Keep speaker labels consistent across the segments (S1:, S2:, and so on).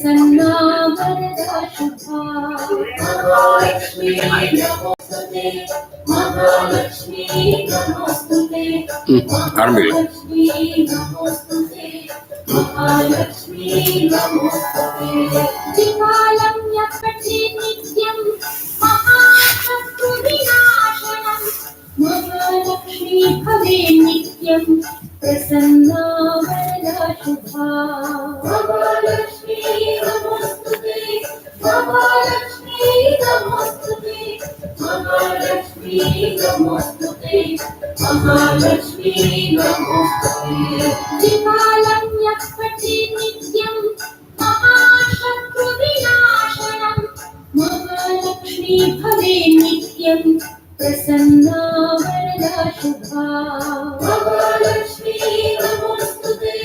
S1: प्रसन्ना वरदा शुभा महालक्ष्मी नमोस्तुते महालक्ष्मी नमोस्तुते महालक्ष्मी नमोस्तुते महालक्ष्मी नमोस्तुते त्रिकालं यपठे नित्यं महाशत्रुविनाशनं महालक्ष्मी भवे नित्यं प्रसन्ना वरदा शुभा महालक्ष्मी नमोस्तुते महालक्ष्मी नमोस्तुते महालक्ष्मी नमोस्तुते महालक्ष्मी नमोस्तुते त्रिकालं यपठे नित्यं महाशत्रुविनाशनं महालक्ष्मी भवे नित्यं प्रसन्ना वरदा शुभा महालक्ष्मी नमोस्तुते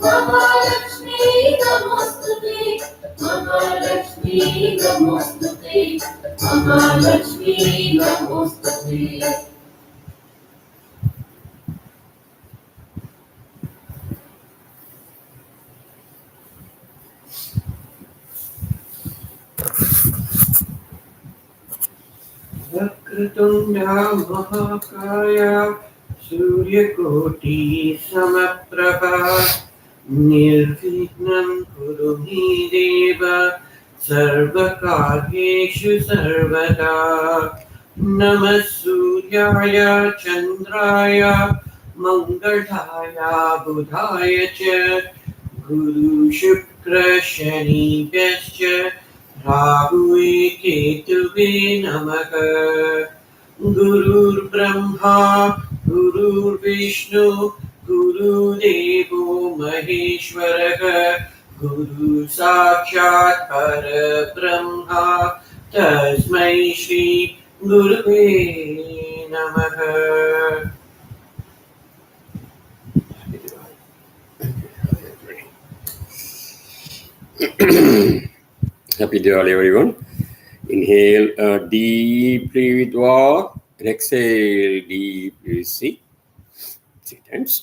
S1: महालक्ष्मी नमोस्तुते महालक्ष्मी नमोस्तुते महालक्ष्मी नमोस्तुते
S2: वक्रतुण्डा महाकाया सूर्यकोटि समप्रभा निर्विघ्नं कुरु मे देव सर्वकार्येषु सर्वदा नमः सूर्याय चन्द्राय मङ्गलाय बुधाय च गुरु शुक्र शनिभ्यश्च राहुवे केतुवे नमः गुरुर्ब्रह्मा गुरुर्विष्णु गुरुदेवो महेश्वरः गुरु साक्षात् परब्रह्मा तस्मै श्री गुरुवे नमः।
S3: Happy Diwali, everyone. Inhale deeply with war and exhale deeply with C. 3 times.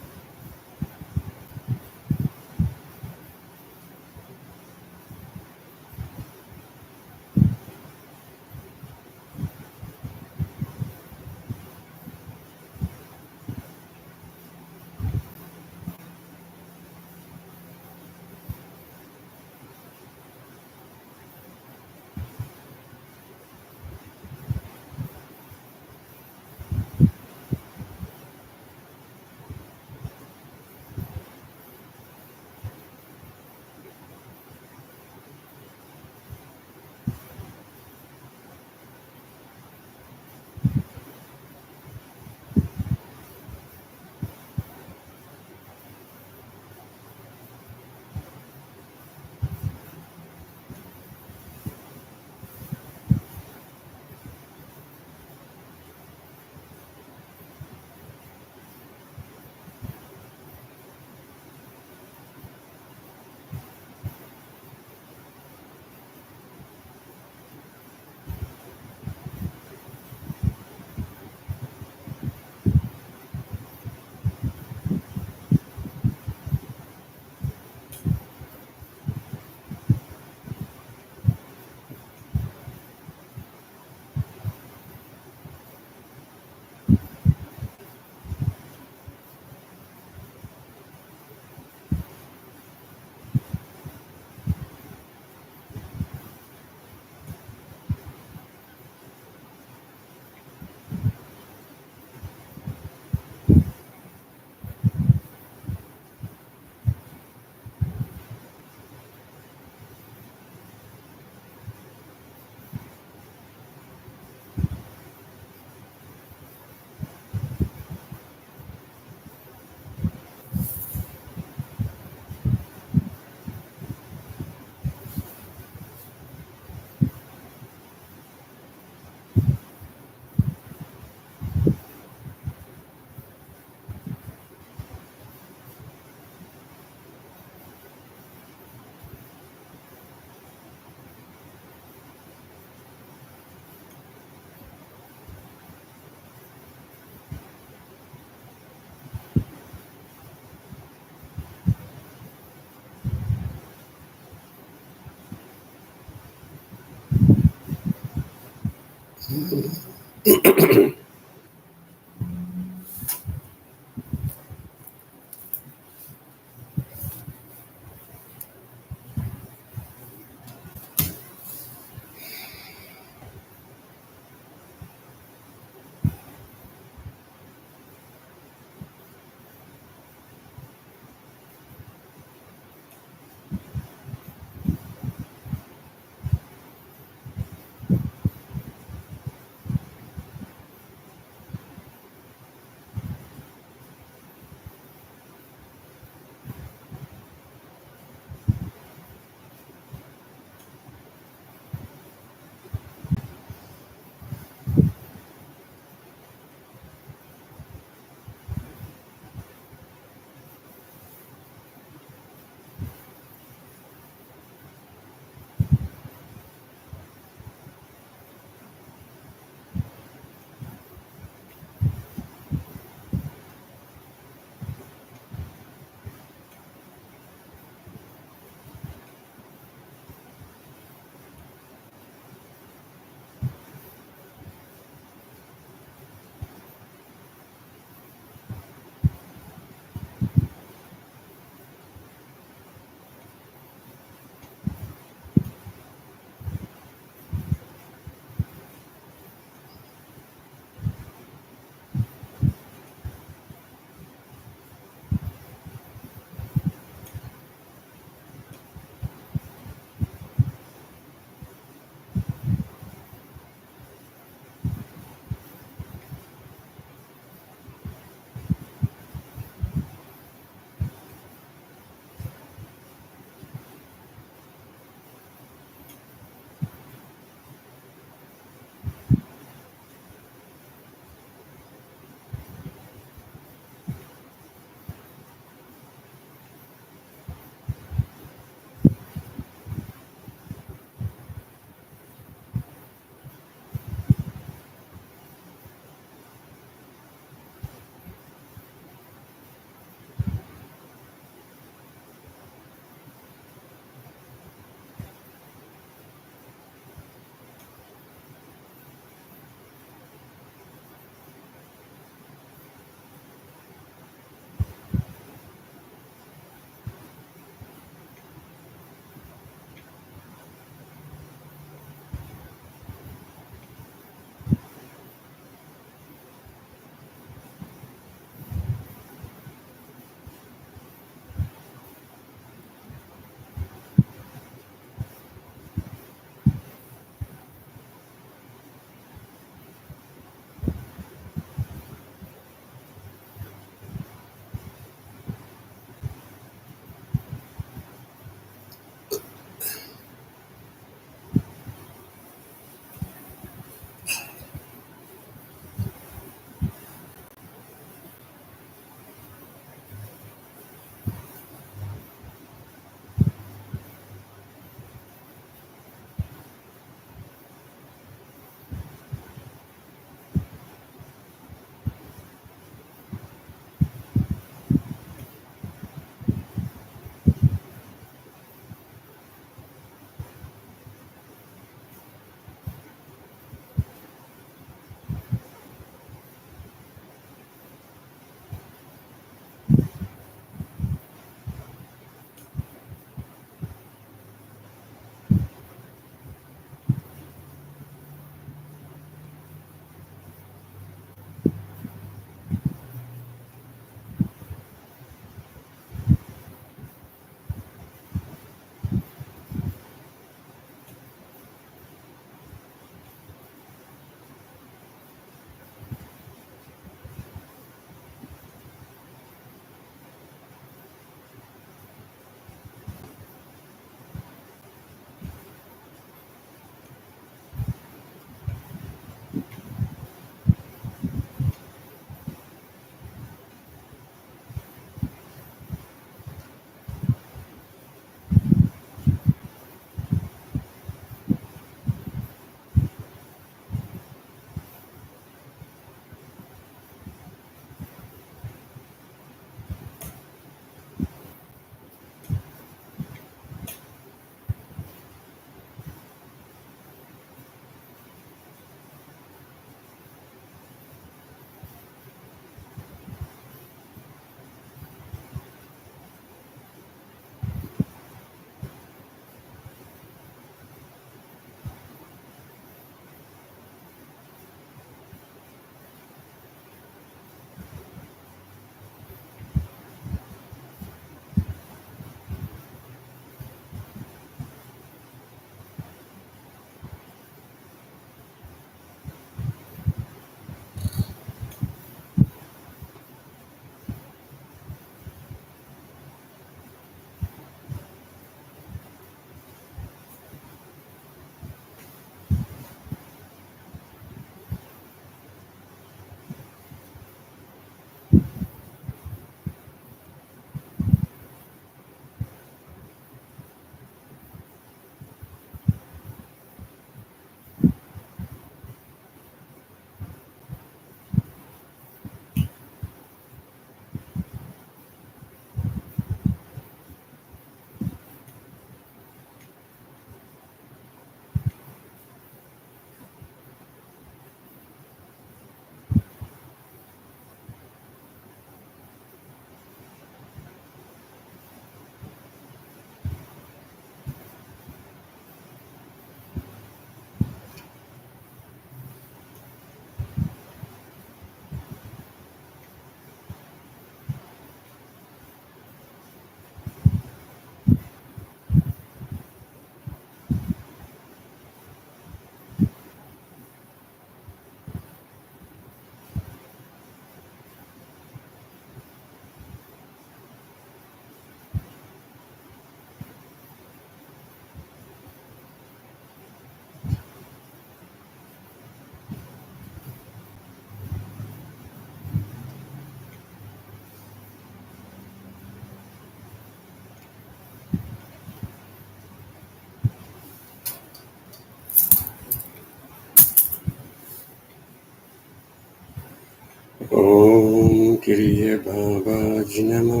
S3: Kriya Babaji Namo.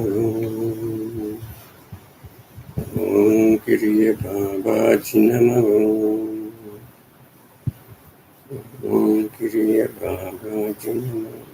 S3: Om Kriya Babaji Namo. Om Kriya Babaji Namo.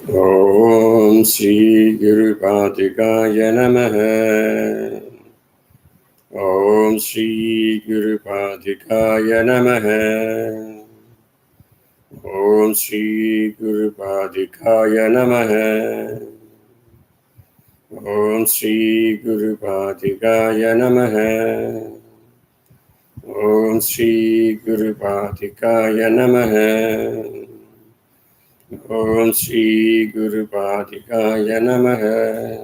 S3: Om Shri Guru Padikaya Namaha. Om Shri Guru Padikaya Namaha. Om Shri Guru Padikaya Namaha. Om Shri Guru Padikaya Namaha. Om Shri Guru Padikaya Namaha. Om Shri Guru Padikaya Namaha.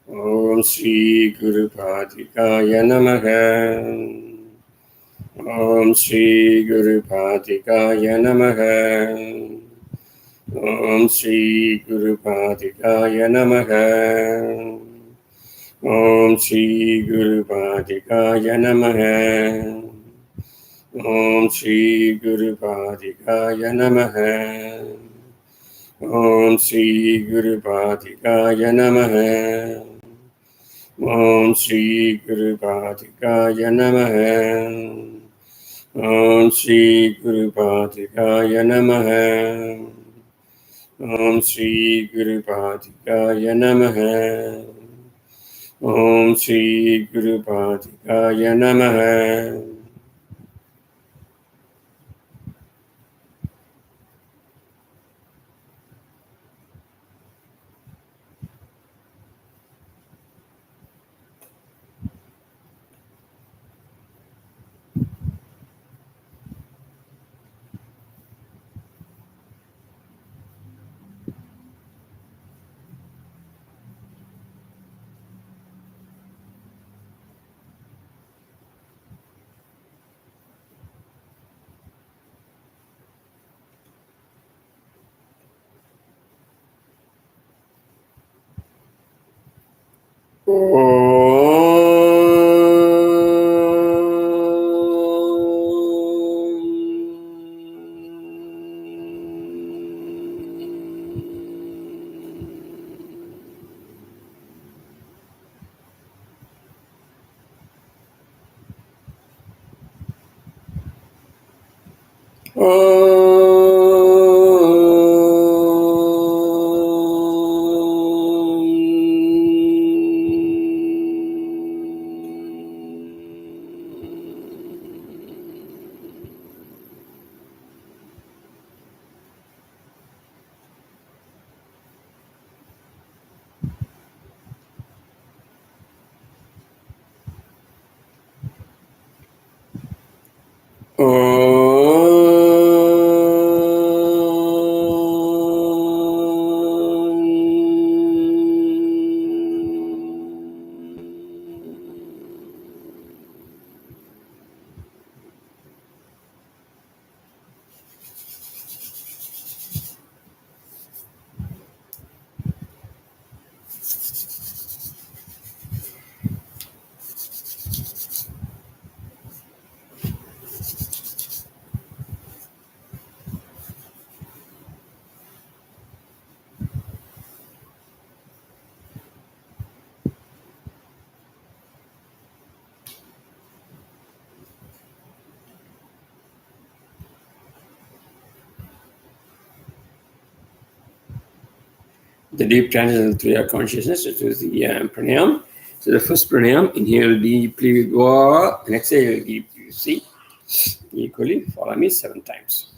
S3: Om Shri Guru Padikaya Namaha. Om Shri Guru Padikaya Namaha. Om Shri Guru Padikaya Namaha. Om Shri Guru Padikaya Namaha. Om Shri Guru Padikaya Namaha. Om Shri Guru Padikaya Namaha. Om Shri Guru Padikaya Namaha. Om Shri Guru Padikaya Namaha. Om Shri Guru Padikaya Namaha. Om Shri Guru Padikaya Namaha. The deep transcendental Kriya consciousness, which is the pranayam. So the first pranayam, inhale deeply with Va and exhale deeply. See, equally, follow me 7 times.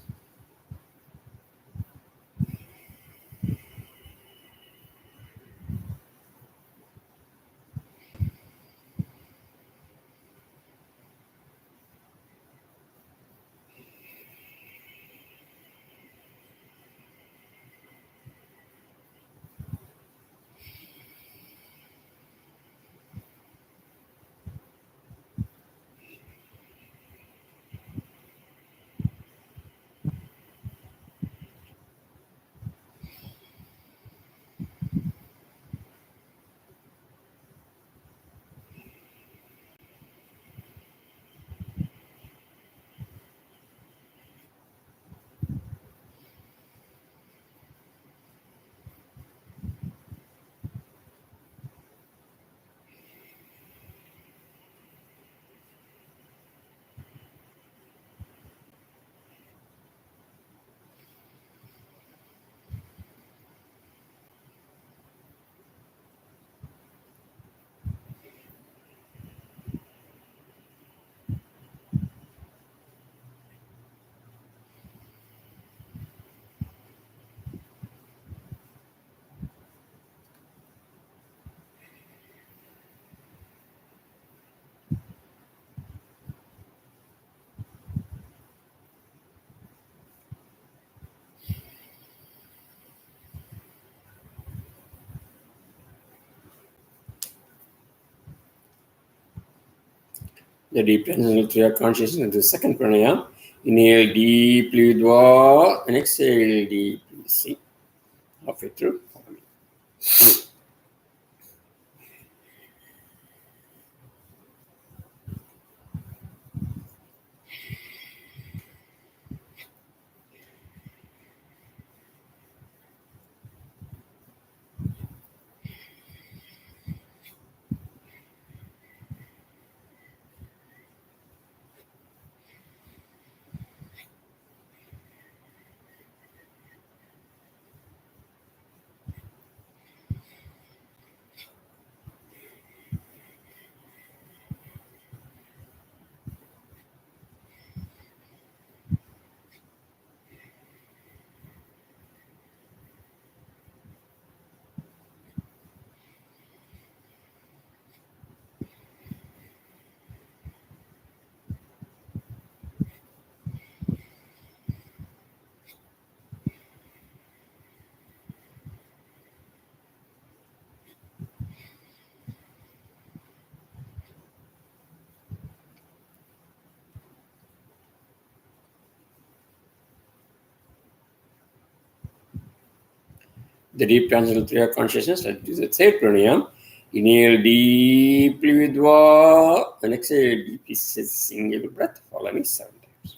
S3: The deep transcendental Kriya consciousness into the second pranayam. Inhale deeply with Va and exhale deeply. See, halfway through, follow me. The deep transcendental Kriya consciousness, let's do the third pranayam. Inhale deeply with Va and exhale deeply. Single breath, follow me 7 times.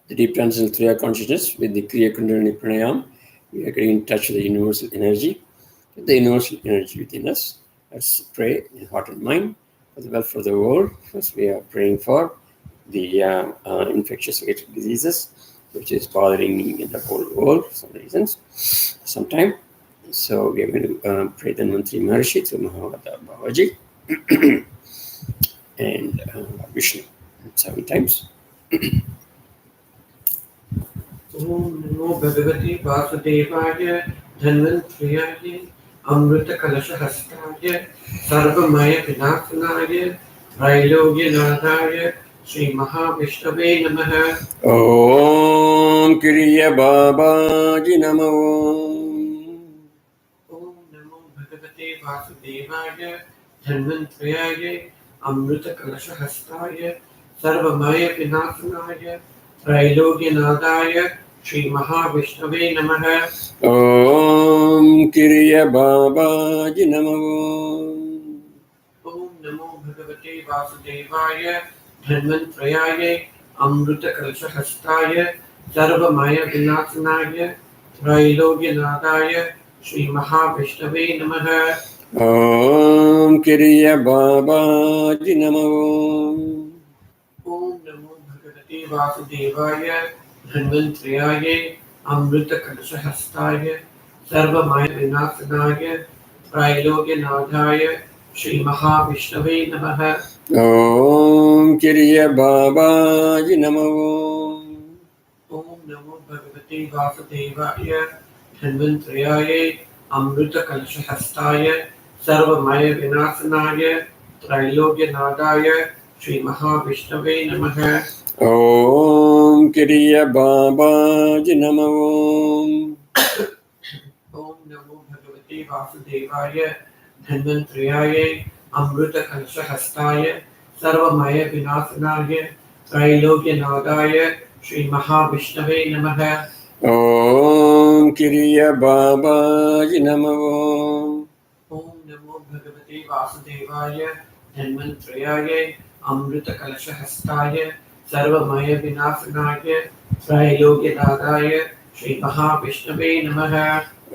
S3: the deep transcendental Kriya consciousness with the Kriya Kundalini Pranayam. We are getting in touch with the universal energy, within us. Let's pray in heart and mind for the welfare of the world. First, we are praying for the infectious related diseases, which is bothering the whole world for some reasons, sometime. So we are going to pray the Mantri Maharshi to Mahavada Babaji and Vishnu 7 times.
S2: Om Namo Bhagavate Vasudevaya Dhanvantriyaye Amrita Kalasha Hastaya Sarvamaya Vinathanaya Trailogya Nathaya Sri Mahavishnave Namaha.
S3: Om Kriya Babaji Namo.
S2: Om Namo Bhagavate Vasudevaya Dhanvantriyaye Amrita Kalasha Hastaya Sarvamaya Vinathanaya Trailogya Nathaya Sri Mahavishnave Namaha.
S3: Om Kriya Babaji Namo.
S2: Om Namo Bhagavate Vasudevaya Dhanvantrayaye Amrita Kalasha Hastaya Sarvamaya Vinathanaya Trailogya Nathaya Sri Mahavishnave Namaha.
S3: Om Kriya Babaji Namo.
S2: Om Namo Bhagavate Vasudevaya Dhanvantrayaye Amrita Kalasha Hastaya Sarvamaya Vinathanaya Trailogya Nathaya Sri Mahavishnave Namaha.
S3: Om Kriya Babaji Namo.
S2: Om Namo Bhagavate Vasudevaya Dhanvantrayaye Amrita Kalasha Hastaya Sarvamaya Vinathanaya Trailogya Nathaya Sri Mahavishnave Namaha.
S3: Om Kriya Babaji Namo.
S2: Om Namo Bhagavate Vasudevaya Dhanvantrayaye Amrita Kalasha Hastaya Sarvamaya Vinathanaya Trailogya Nathaya Sri Mahavishnave Namaha.
S3: Om Kriya Babaji Namo.
S2: Om Namo Bhagavate Vasudevaya Dhanvantrayaye Amrita Kalasha Hastaya Sarvamaya Vinathanaya Trailogya Nathaya Sri Mahavishnave Namaha.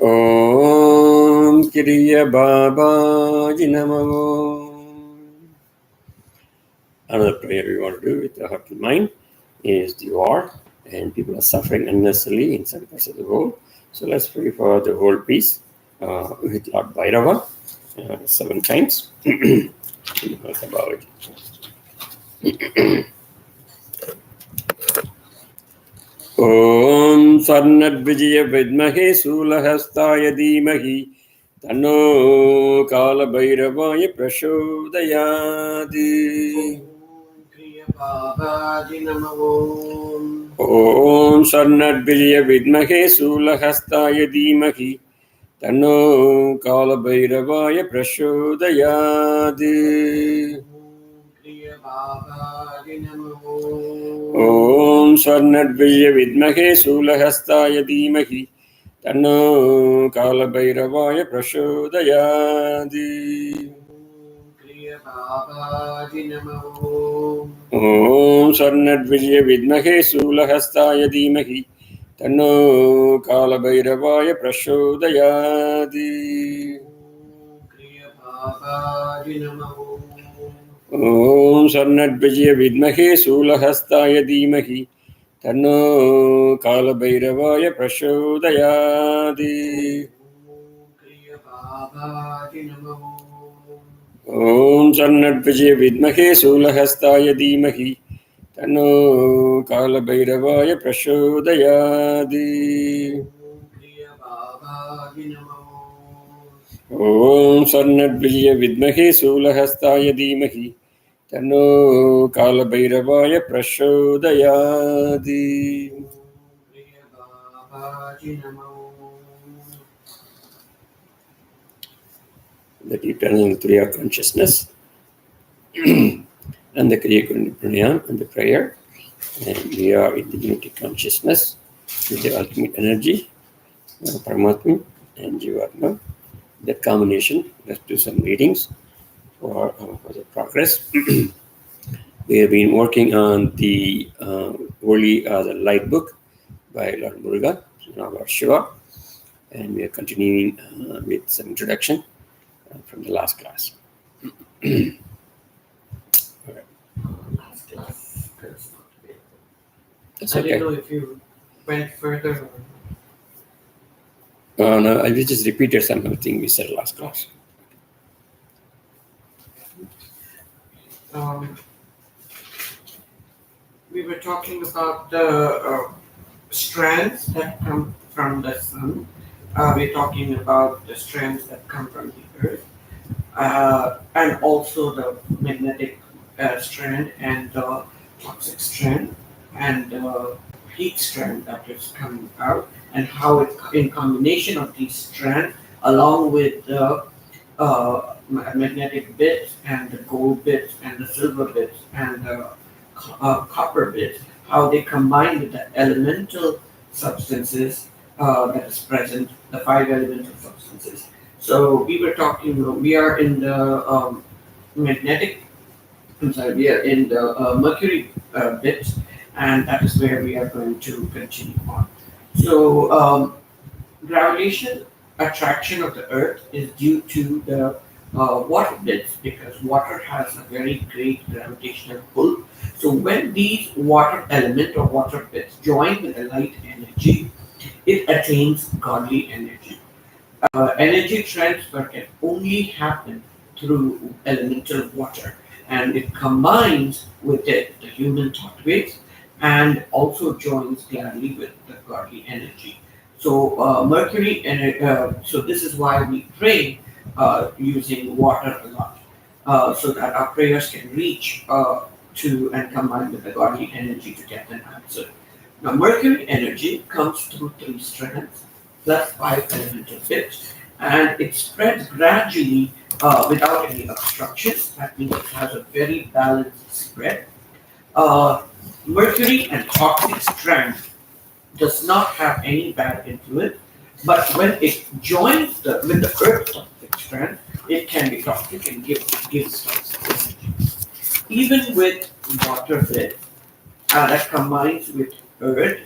S3: Om Kriya Babaji Namo. Another prayer we want to do with the heart and mind is the war, and people are suffering unnecessarily in some parts of the world. So let's pray for the world peace with Lord Bhairava 7 times. Om Sarnadvijaya Vidmahe Sulahastaya Dhimahi Tanno Kala Bhairavaya Prachodayadi.
S2: Om Kriya Babaji Namo.
S3: Om Sarnadvijaya Vidmahe Sulahastaya Dhimahi Tanno Kala Bhairavaya Prachodayadi.
S2: Om Kriya Babaji Namo.
S3: Om Sarnadvijaya Vidmahe Sulahastaya Dhimahi Tanno Kala Bhairavaya Prachodayadi.
S2: Om Kriya Babaji Namo.
S3: Om Sarnadvijaya Vidmahe Sulahastaya Dhimahi Tanno Kala Bhairavaya Prachodayadi.
S2: Om Kriya Babaji Namo.
S3: Om Sarnadvijaya Vidmahe Sulahastaya Dhimahi Tanno Kala Bhairavaya Prachodayadi.
S2: Om Kriya Babaji Namo.
S3: Om Sarnadvijaya Vidmahe Sulahastaya Dhimahi Tanno Kala Bhairavaya Prachodayadi.
S2: Om Kriya Babaji Namo.
S3: Om Sarnadvijaya Vidmahe Sulahastaya Dhimahi Tanno Kala Bhairavaya Prachodayadi.
S2: Om Kriya Babaji Namo.
S3: The eternal Kriya consciousness and the Kriya Pranayam and the prayer. And we are in the unity consciousness with the ultimate energy, Paramatma and Jivatma. That combination, let's do some readings for the progress. We have been working on the the light book by Lord Muruga, Lord Shiva, and we are continuing with some introduction from the last class.
S2: Last class.
S3: That's
S2: I
S3: okay.
S2: didn't know if you went further.
S3: No, I just repeated something we said last class.
S2: We were talking about the strands that come from the sun. We're talking about the strands that come from the earth, and also the magnetic strand and the toxic strand and the heat strand that is coming out, and how it, in combination of these strands, along with the magnetic bits and the gold bits and the silver bits and the copper bits, how they combine with the elemental substances that is present, the five elemental substances. So we were talking, we are in the magnetic, I'm sorry, we are in the mercury bits, and that is where we are going to continue on. So gravitation attraction of the earth is due to the water bits, because water has a very great gravitational pull. So when these water element or water bits join with the light energy, it attains godly energy. Energy transfer can only happen through elemental water, and it combines with it the human thought waves and also joins gladly with the godly energy. So Mercury, so this is why we pray using water a lot, so that our prayers can reach to and combine with the godly energy to get an answer. Now, Mercury energy comes through three strands plus five elemental bits, and it spreads gradually without any obstructions. That means it has a very balanced spread. Uh, Mercury and toxic strand does not have any bad influence, but when it joins with the earth toxic strand, it can be toxic and gives toxic energy. Even with water bit that combines with earth,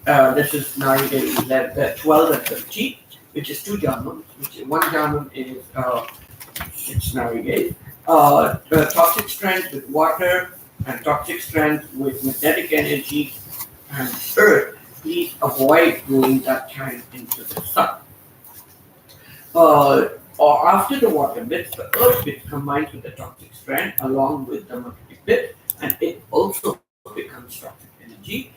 S2: this is Narige 12 and 13, which is two janams, which one janam is 6 Narige. Toxic strands with water and toxic strands with magnetic energy and earth, please avoid going that time into the sun. Or after the water bits, the earth bit combines with the toxic strand along with the magnetic bit, and it also becomes toxic energy.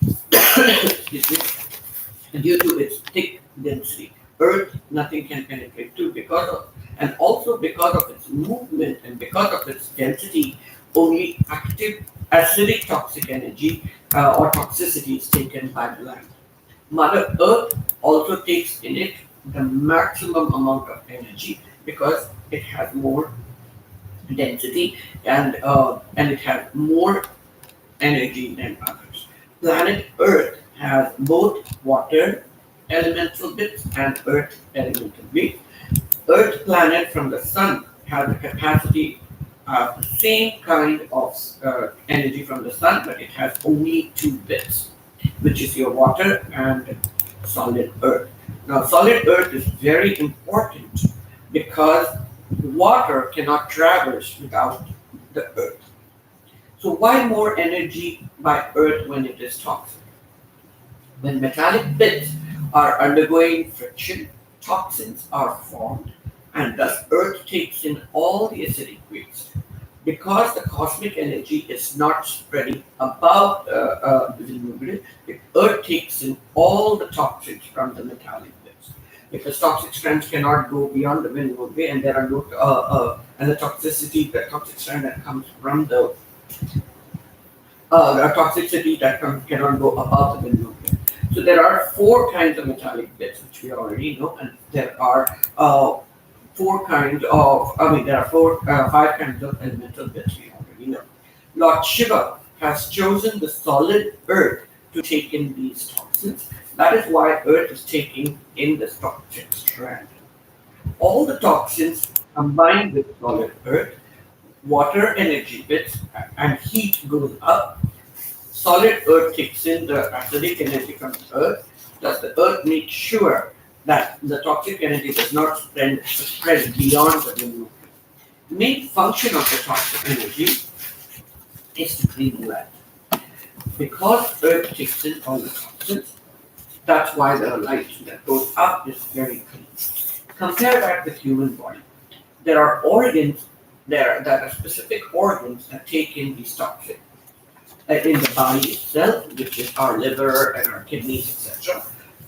S2: Excuse me, due to its thick density. Earth, nothing can penetrate to because of, and also because of its movement and because of its density, only active acidic toxic energy or toxicity is taken by the land. Mother Earth also takes in it the maximum amount of energy because it has more density and it has more energy than others. Planet Earth has both water elemental bits and earth elemental bits. Earth planet from the sun has the capacity of the same kind of energy from the sun, but it has only two bits, which is your water and solid earth. Now, solid earth is very important because water cannot traverse without the earth. So, why more energy by earth when it is toxic? When metallic bits are undergoing friction, toxins are formed, and thus earth takes in all the acidic waste. Because the cosmic energy is not spreading above the luminous, the earth takes in all the toxins from the metallic bits. Because toxic strands cannot go beyond the Milky Way, and there are no and the toxic strand that comes from the toxicity that cannot go above the Milky Way. So there are four kinds of metallic bits, which we already know, and there are five kinds of elemental bits we already know. Lord Shiva has chosen the solid earth to take in these toxins. That is why earth is taking in the toxic strand. All the toxins combined with solid earth water energy bits and heat goes up, solid earth kicks in the acidic energy from the earth, thus the earth makes sure that the toxic energy does not spread beyond the room. Main function of the toxic energy is to clean the land. Because earth kicks in all the toxins, that's why the light that goes up is very clean. Compare that with human body. There are organs there that are specific organs that take in these toxins. In the body itself, which is our liver and our kidneys, etc.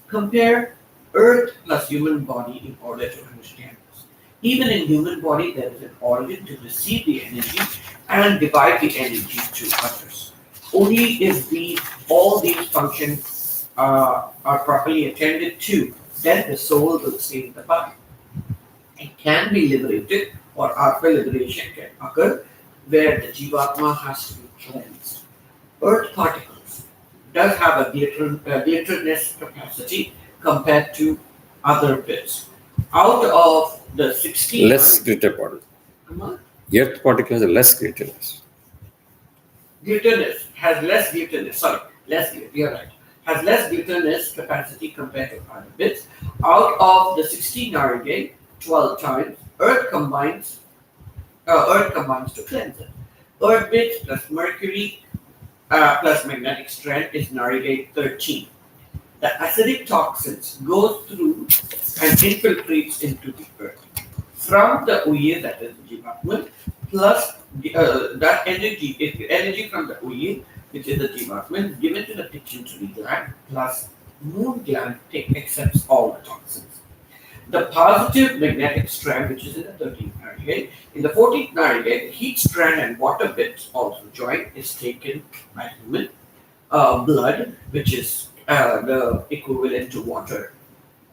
S2: Compare earth plus human body in order to understand this. Even in human body, there is an organ to receive the energy and divide the energy to others. Only if all these functions are properly attended to, then the soul will stay in the body. It can be liberated, or after liberation can occur, where the Jivatma has to be cleansed. Earth particles does have a glitterness capacity compared to other bits. Out of the 16...
S3: Less glitter particle. Earth particle has a less glitterness.
S2: Glitterness has less glitterness. Sorry, less glitter. You're right. Has less glitterness capacity compared to other bits. Out of the 16 narigate, 12 times Earth combines to cleanse it. Earth bits plus mercury plus magnetic strand is narigate 13. The acidic toxins goes through and infiltrates into the earth. From the Uye, that is the Jivatman, plus that energy, if the energy from the Uye, which is the Jivatman, given to the pituitary gland, plus moon gland accepts all the toxins. The positive magnetic strand, which is in the 13th narigate, in the 14th narigate, the heat strand and water bits also join, is taken by human blood, which is the equivalent to water.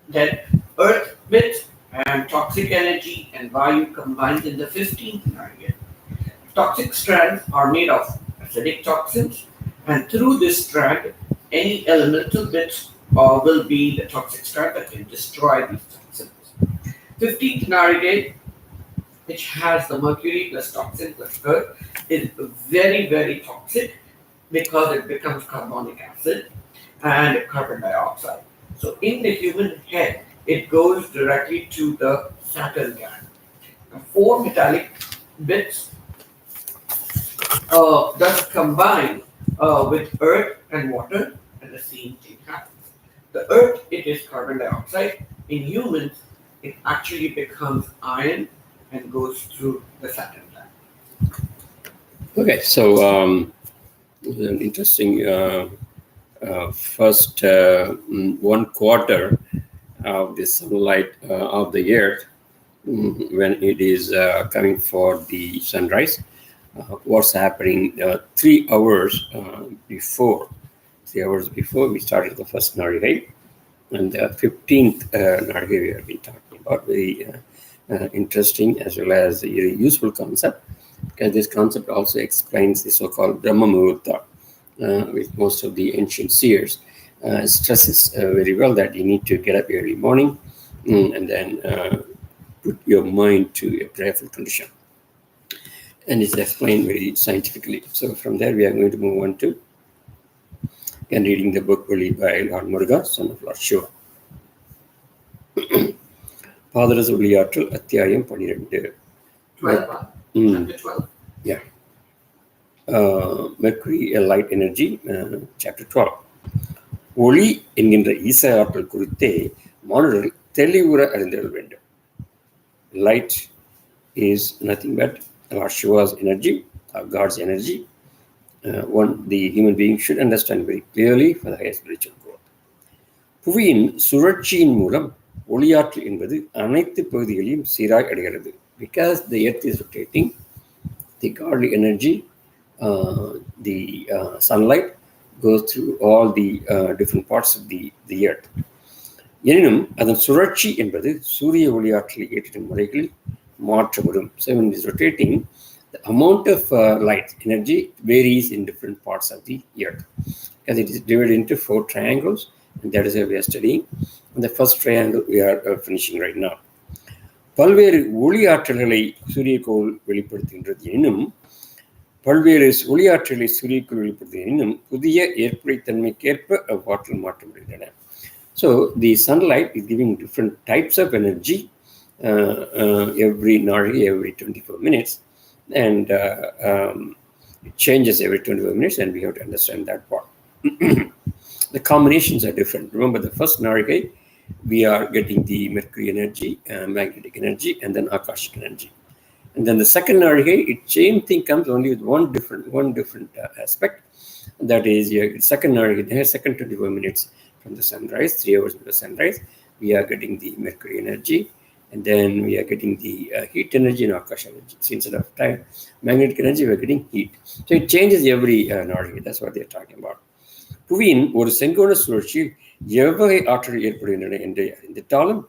S2: Then earth bits and toxic energy and Vayu combined in the 15th narigate. Toxic strands are made of acidic toxins, and through this strand, any elemental bits will be the toxic strand that can destroy these toxins. 15th narigate, which has the mercury plus toxin plus earth, is very, very toxic because it becomes carbonic acid and carbon dioxide. So in the human head, it goes directly to the Saturn gland. Now, 4 metallic bits thus combine with earth and water, and the same thing happens. The earth, it is carbon dioxide. In humans, it actually becomes iron and goes through the Saturn gland.
S3: Okay, so an interesting first 1 quarter of the sunlight of the earth when it is coming for the sunrise. What's happening 3 hours before? 3 hours before we started the first narigate, and the 15th narigate we have been talking about. Very interesting as well as a very useful concept, because this concept also explains the so-called Brahma Muhurta, which most of the ancient seers stresses very well, that you need to get up early morning and then put your mind to a prayerful condition. And it's explained very scientifically. So from there we are going to move on to and reading the book really by Lord Muruga, son of Lord Shiva. Padras Uliyatral Atyayam 12.
S2: 12. Chapter 12.
S3: Yeah. Mercury, a light energy, chapter 12. ஒளி என்கின்ற ஈச ஆற்றல் குறித்தே மானுடர்கள் தெளிவுற அறிந்திட வேண்டும். Light is nothing but Lord Shiva's energy, God's energy. The human being should understand very clearly for the higher spiritual growth. புவியின் சுழற்சியின் மூலம் ஒளியாற்றல் என்பது அனைத்து பகுதிகளையும் சீராய் அடைகிறது. Because the earth is rotating, the godly energy, the sunlight goes through all the different parts of the earth. எனினும் அதன் சுழற்சி என்பது சூரிய ஒளியாற்றலை ஏற்றிடும் முறைகளில் மாற்றப்படும். So when it is rotating, the amount of light energy varies in different parts of the earth, because it is divided into 4 triangles, and that is what we are studying. And the first triangle we are finishing right now. பல்வேறு ஒளி ஆற்றல்களை சூரியக்கோள் வெளிப்படுத்துகின்றது எனினும் பல்வேறு ஒளியாற்றலை சூரியக்கோள் வெளிப்படுத்துகின்ற எனினும் புதிய ஏற்புடைத்தன்மைக்கேற்ப அவ்வாற்றல் மாற்றப்படுகின்றன. So the sunlight is giving different types of energy every narigi, every 24 minutes, and it changes every 24 minutes, and we have to understand that part. The combinations are different. Remember, the first narigi, we are getting the mercury energy, magnetic energy, and then akashic energy. And then the second narigi, same thing comes only with one different aspect. That is, second narigi, second 24 minutes from the sunrise, 3 hours from the sunrise, we are getting the mercury energy, and then we are getting the heat energy and akash energy. So instead of time, magnetic energy, we are getting heat. So it changes every narigi. That's what they are talking about. புவியின் ஒரு செங்கோண சுழற்சியில் எவ்வகை ஆற்றல் ஏற்படுகின்றன என்று அறிந்திட்டாலும்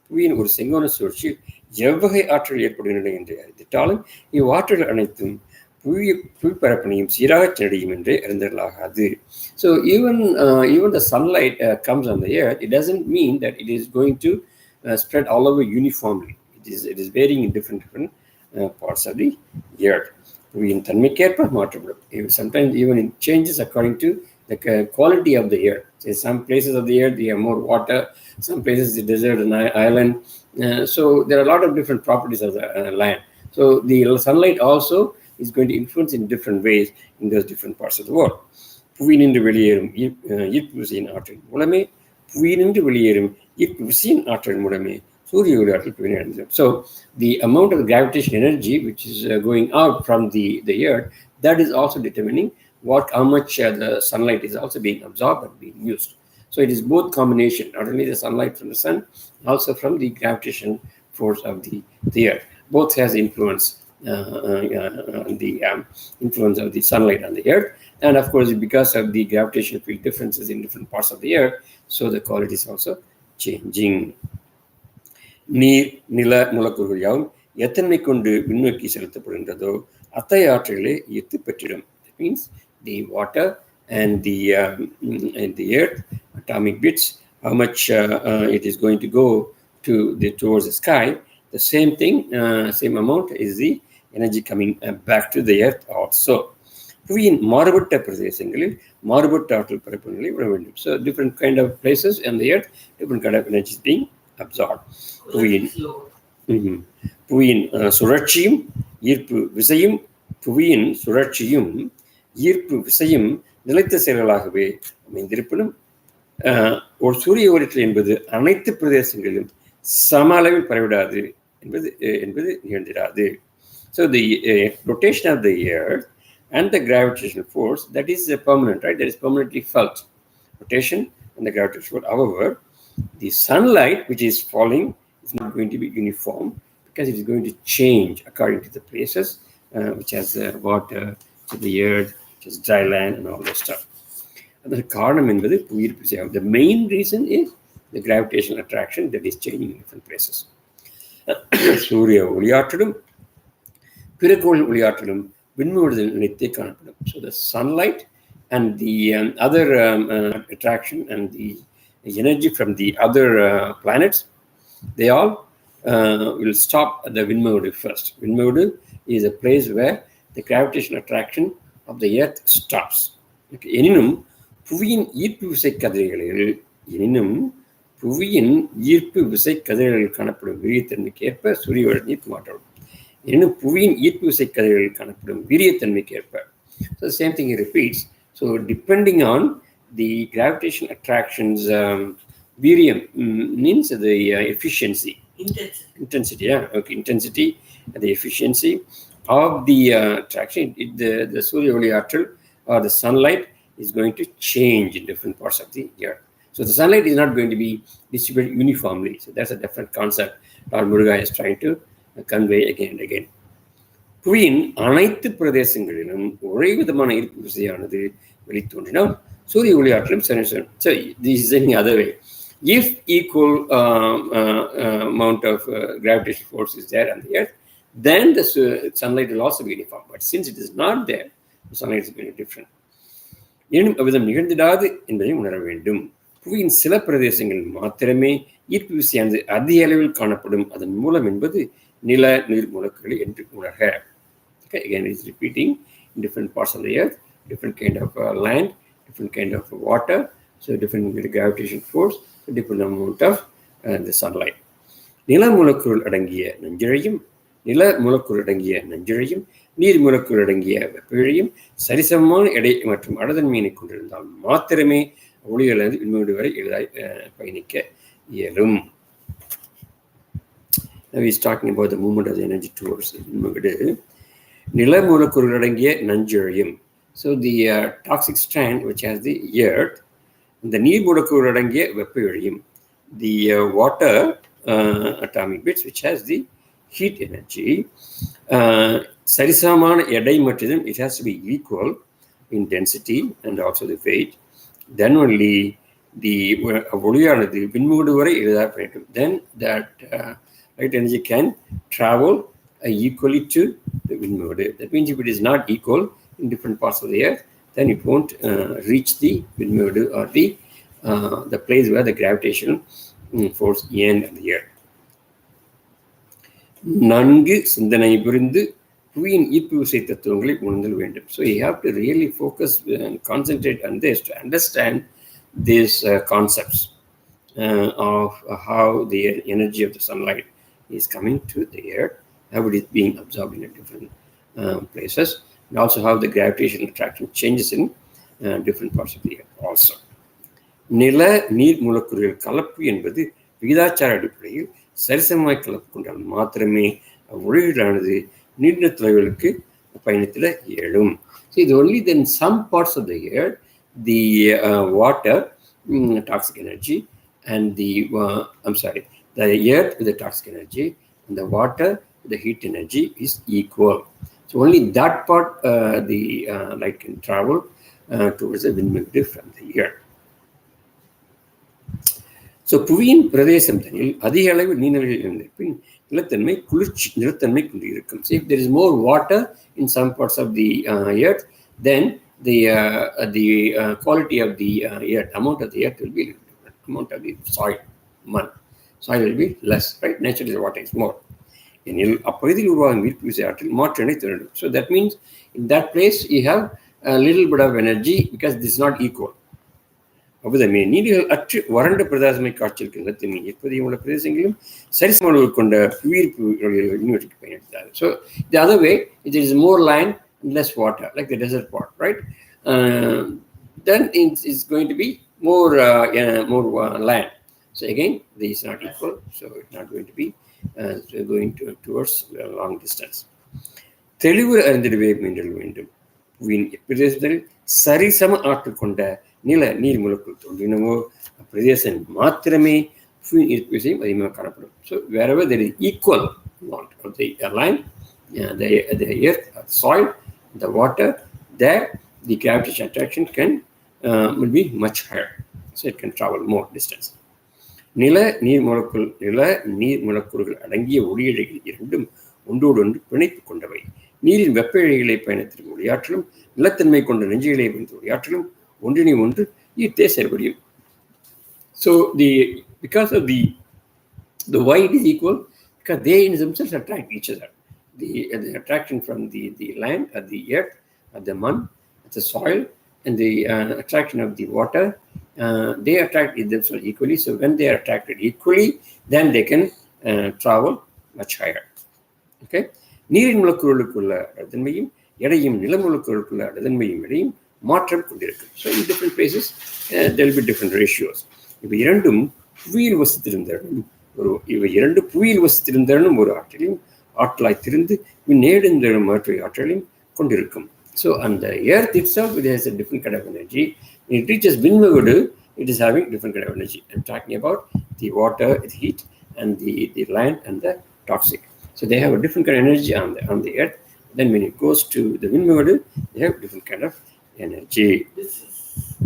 S3: புவியின் ஒரு செங்கோண சுழற்சியில் எவ்வகை ஆற்றல் ஏற்படுகின்றன என்று அறிந்திட்டாலும் இவ்வாற்றல் அனைத்தும் புவிப்பரப்பினையும் சீராக சென்றடையும் என்று அறிந்தலாகாது. So even the sunlight comes on the earth, it doesn't mean that it is going to spread all over uniformly. It is varying in different parts of the earth. புவியின் தன்மைக்கேற்ப மாற்றப்படும். Sometimes even it changes according to the quality of the earth. So some places of the earth we have more water, some places the desert and island. So there are a lot of different properties of the land. So the sunlight also is going to influence in different ways in those different parts of the world. புவியினின்று வெளியேறும் ஈர்ப்பு விசையின் ஆற்றல் மூலமே புவியினின்று வெளியேறும் ஈர்ப்பு விசையின் ஆற்றல் மூலமே சூரிய ஒளி ஆற்றல் புவியை அடைந்தது. So the amount of gravitation energy which is going out from the earth, that is also determining how much the sunlight is also being absorbed and being used. So it is both combination, not only the sunlight from the sun, also from the gravitation force of the earth. Both has influence, the influence of the sunlight on the earth, and of course because of the gravitational field differences in different parts of the earth, so the quality is also changing. நீர் நில மூலக்கூறுகள் யாவும் எத்தன்மை கொண்டு விண்ணோக்கி செலுத்தப்படுகின்றதோ அத்தகைய ஆற்றலை ஈர்த்து பெற்றிடும். That means the water and the earth, atomic bits, how much it is going to go towards the sky, the same thing, same amount is the energy coming back to the earth also. புவியின் மாறுபட்ட பிரதேசங்களில் மாறுபட்ட ஆற்றல் பரப்புகளை விட வேண்டும். So different kind of places on the earth, different kind of energy is being absorbed. புவியின் சுழற்சியும் ஈர்ப்பு விசையும் ஈர்ப்பு விசையும் நிலைத்த செயல்களாகவே அமைந்திருப்பினும் ஒரு சூரிய ஒளியாற்றல் என்பது அனைத்து பிரதேசங்களிலும் சம அளவில் பரவிடாது என்பது நிகழ்ந்திராது. So the rotation of the earth and the gravitational force, that is permanent, right? That is permanently felt. Rotation and the gravitational force. However, the sunlight which is falling is not going to be uniform because it is going to change according to the places which has water, to the earth, which has dry land and all that stuff. அதற்கு காரணம் என்பது புவியீர்ப்பு விசை. The main reason is the gravitational attraction that is changing in different places. சூரிய ஒளியாற்றலும் பிறகோள் ஒளியாற்றலும் விண்மீடுதல் நிலைத்தே காணப்படும். So the sunlight and the other attraction and the energy from the other planets, they all will stop at the Vinmodu first. Vinmodu is a place where the gravitational attraction of the earth stops. எனினும் புவியின் ஈர்ப்பு விசை கதிர்களில் காணப்படும் வீரியத்தன்மைக்கு ஏற்ப சூரிய ஒளி மாற்றப்படும். எனினும் புவியின் ஈர்ப்பு விசை கதிர்களில் காணப்படும் வீரியத்தன்மைக்கு ஏற்ப. So the same thing it repeats. So depending on the gravitational attractions, virium means the efficiency. Intensity, yeah. Okay, intensity and the efficiency of the attraction. The Surya Oli Artal or the sunlight is going to change in different parts of the earth. So the sunlight is not going to be distributed uniformly. So that's a different concept Lord Muruga is trying to convey again and again. புவியின் அனைத்து பிரதேசங்களிலும் ஒரே விதமான ஈர்ப்பு விசையானது வெளித்தோன்றினால் சூரிய ஒளி ஆற்றலும் சரி. So this is any other way. If equal amount of gravitational force is there on the earth, then the sunlight will also be uniform. But since it is not there, the sunlight is going to be different. எனும் அவ்விதம் நிகழ்ந்திடாது என்பதை உணர வேண்டும். புவியின் சில பிரதேசங்களில் மாத்திரமே ஈர்ப்பு விசையானது அதிக அளவில் காணப்படும். அதன் மூலம் என்பது நில நீர் மூலக்கூறுகள் என்று உணர்க. Okay, again it's repeating in different parts of the earth, different kind of land, different kind of water, so different gravitation force, so different amount of the sunlight. நில மூலக்கூறுகள் அடங்கிய நஞ்சிழையும் நில மூலக்கூறு அடங்கிய நஞ்சிழையும் நீர் மூலக்கூறு அடங்கிய வெப்பவிழையும் சரிசமமான எடை மற்றும் அடதன்மையினை கொண்டிருந்தால் மாத்திரமே ஒளியிலிருந்து விண்வெளி வரை எளிதாய் பயணிக்க இயலும். Now he is talking about the movement of the energy towards the விண்வெளி. நில மூலக்கூறுகள் அடங்கிய நஞ்சிழையும், so the toxic strand which has the earth, இந்த நீர் மூலக்கூறுகள் அடங்கிய வெப்பவிழையும், the water atomic bits which has the heat energy, சரிசமமான எடை மற்றும் it has to be equal in density and also the weight, then only the ஒளியானது விண்வெளி வரை எளிதாக பயணிக்கும். Then that light energy can travel equally to the windmode. That means if it is not equal in different parts of the earth, then it won't reach the windmode or the place where the gravitational force end of the earth. நன்கு சிந்தனை புரிந்து புவியின் ஈர்ப்பு விசை தத்துவங்களை உணர்தல் வேண்டும். So you have to really focus and concentrate on this to understand these concepts of how the energy of the sunlight is coming to the earth, how it is being absorbed in different places, and also how the gravitational attraction changes in different parts of the earth also. நில நீர் மூலக்கூறுகள் கலப்பு என்பது விகிதாச்சார அடிப்படையில் சரிசமமாய் கலப்பு கொண்டால் மாத்திரமே ஒளியிலானது நீண்ட தொலைவுகளுக்கு பயணித்திட இயலும். So it's only then some parts of the earth, the water toxic energy and the earth with the toxic energy and the water with the heat energy is equal. So only that part the light can travel towards the windmill from the earth. So புவியின் பிரதேசம் தனில் அதிக அளவு நீர்நிலைகள் இருந்திருப்பின் நிலத்தன்மை கொண்டு இருக்கும். So if there is more water in some parts of the earth, then the quality of the earth, amount of the earth will be different. Amount of the soil will be less, right? Naturally the water is more. எனில் அப்பகுதியில் உருவாகும் ஈர்ப்பு விசை ஆற்றல் மாற்றினை திரண்டும். So that means in that place you have a little bit of energy because this is not equal. அவ்விதமே நீர்கள் அற்று வறண்ட பிரதேசமை காட்சியிருக்கும் நிலத்தன்மை எப்போதையும் உள்ள பிரதேசங்களிலும் சரிசம அளவு கொண்ட புவியீர்ப்பு விண்வெளிக்கு பயன்படுத்தாது. So the other way it is more land and less water like the desert part, right? Then it's going to be more land. So again, this is not equal, so it's not going to be going towards a long distance. தெளிவு அறிந்திடவே மீண்டல் வேண்டும். புவியின் பிரதேசத்தில் சரிசம ஆற்றல் கொண்ட நில நீர் மூலக்கூறு தோன்றினவோ பிரதேசம் மாத்திரமே புவியின் ஈர்ப்பு விசையும் அதிகமாக காணப்படும். So wherever there is equal amount of the land, the earth, the soil, the water, there the gravitational attraction will be much higher, so it can travel more distance. நில நீர் மூலக்கூறுகள் அடங்கிய ஒளியிழைகள் இரண்டும் ஒன்றோடு ஒன்று பிணைத்து கொண்டவை. நீரின் வெப்ப இழைகளை பயணத்திற்கு ஒளியாற்றலும் நிலத்தன்மை கொண்ட நெஞ்சுகளை பயணித்த ஒளியாற்றலும் ஒன்றினை ஒன்று ஈர்த்தே செயல்படும். So because of the why it is equal, because they in themselves attract each other. The attraction from the land, at the earth, at the mud, at the soil, and the attraction of the water, they attract themselves equally. So when they are attracted equally, then they can travel much higher. Okay? நீரின் மூலக்கூறுகளுக்குள்ள அடர்த்தன்மையும் எடையும் நில மூலக்கூறுகளுக்குள்ள அடர்த்தன்மையும் எடையும் மாற்றம் கொண்டிருக்கும். So in different places there will be different ratios. இவை இரண்டும் புவியில் வசித்திருந்தனும் ஒரு ஆற்றலாய் திருந்து நேடுந்தரும் ஆற்றலையும் கொண்டிருக்கும். So on the earth itself, it has a different kind of energy. When it reaches Vinmagudu, it is having different kind of energy. I'm talking about the water, the heat, and the land and the toxic. So they have a different kind of energy on the earth. Then when it goes to the Vinmagudu, they have different kind of energy.
S2: This is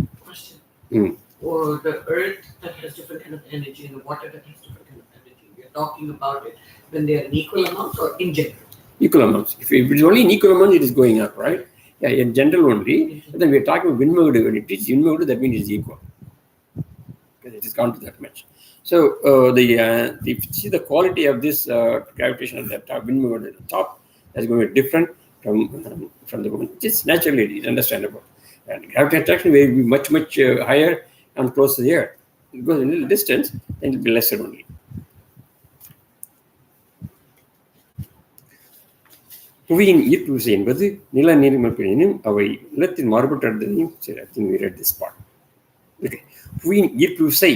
S2: a question. Or the earth that has different kind of energy and the water that has different kind of energy. We are talking about it when they are in equal amounts or in general?
S3: Equal amounts. If it is only in equal amounts, it is going up, right? Yeah, in general only. But then we are talking about Vinmagudu. When it is Vinmagudu, that means it is equal. It has gone to that much. So if you see the quality of this gravitation at the top, wind movement at the top, is going to be different from the moon. It's naturally, it is understandable. And gravity attraction will be much higher and close to the earth. It goes a little distance, then it will be lesser only. புவியின் ஈர்ப்பு விசை என்பது நில நீர்மப்பினும் அவை நிலத்தின் மாறுபட்ட அழுத்தத்தையும் சரி, I think we read this part. Okay. புவியின் ஈர்ப்பு விசை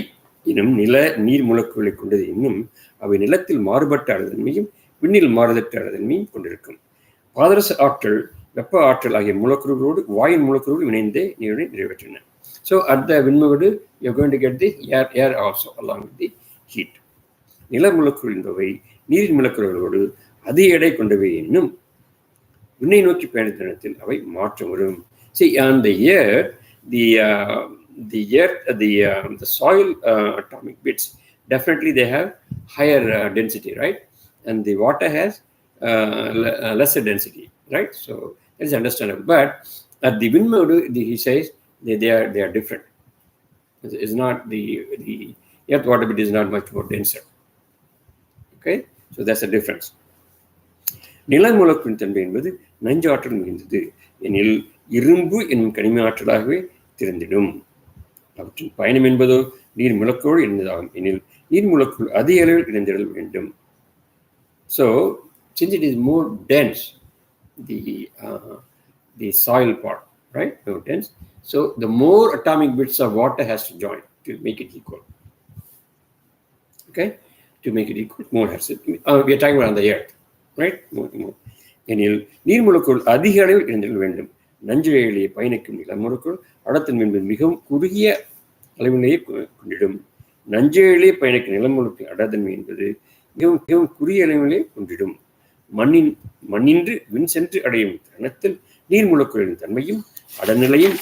S3: எனும் நில நீர் மூலக்கூறுகளை கொண்டது என்னும் அவை நிலத்தில் மாறுபட்ட அழுத்தன்மையும் விண்ணில் மாறுபட்ட அழுத்தன்மையும் கொண்டிருக்கும். பாதரச ஆற்றல், வெப்ப ஆற்றல் ஆகிய மூலக்கூறுகளோடு வாயின் மூலக்கூறுகள் இணைந்தே நீரை நிறைவேற்றின. So at the விண்முகடு you are going to get the air also along with the heat. நில மூலக்கூறுகள் என்பவை நீரின் மூலக்கூறுகளோடு அதிக எடை கொண்டவை என்னும் விண்ணை நோக்கி பயணித்தனத்தில் அவை மாற்றம் வரும். See, on the earth, the soil atomic bits, definitely they have higher density, right? And the water has lesser density, right? So it's understandable. But at the wind mode, he says they are different. It's not the earth water bit is not much more denser. Okay, so that's the difference. நில மூலக்கூறின் தன்மை என்பது நஞ்சு ஆற்றல் மிகுந்தது எனில் இரும்பு என்னும் கனிம ஆற்றலாகவே திறந்திடும். அவற்றின் பயணம் என்பதோ நீர் மூலக்கூறு இருந்ததாகும் எனில் நீர் மூலக்கூறு அதிக அளவில் இணைந்திடல் வேண்டும். So since it is more dense, the soil part, right, more dense, so the more atomic bits of water has to join to make it equal. Okay, to make it equal, more has to. We are talking about on the earth. Right? எனில் நீர் மூலக்கூறு அதிக அளவில் இருந்திட வேண்டும். நஞ்சுழையிலேயே பயணிக்கும் நில மூலக்கூறு அடர்த்தன்மை என்பது மிகவும் குறுகிய அளவிலேயே கொண்டிடும். நஞ்சுழையிலேயே பயணிக்கும் நில மூலக்கூறு அடர்த்தன்மை என்பது மிகவும் குறுகிய அளவிலே கொண்டிடும். மண்ணின்று விண் சென்று அடையும் தருணத்தில் நீர் மூலக்கூறின் தன்மையும் அடர்நிலையும்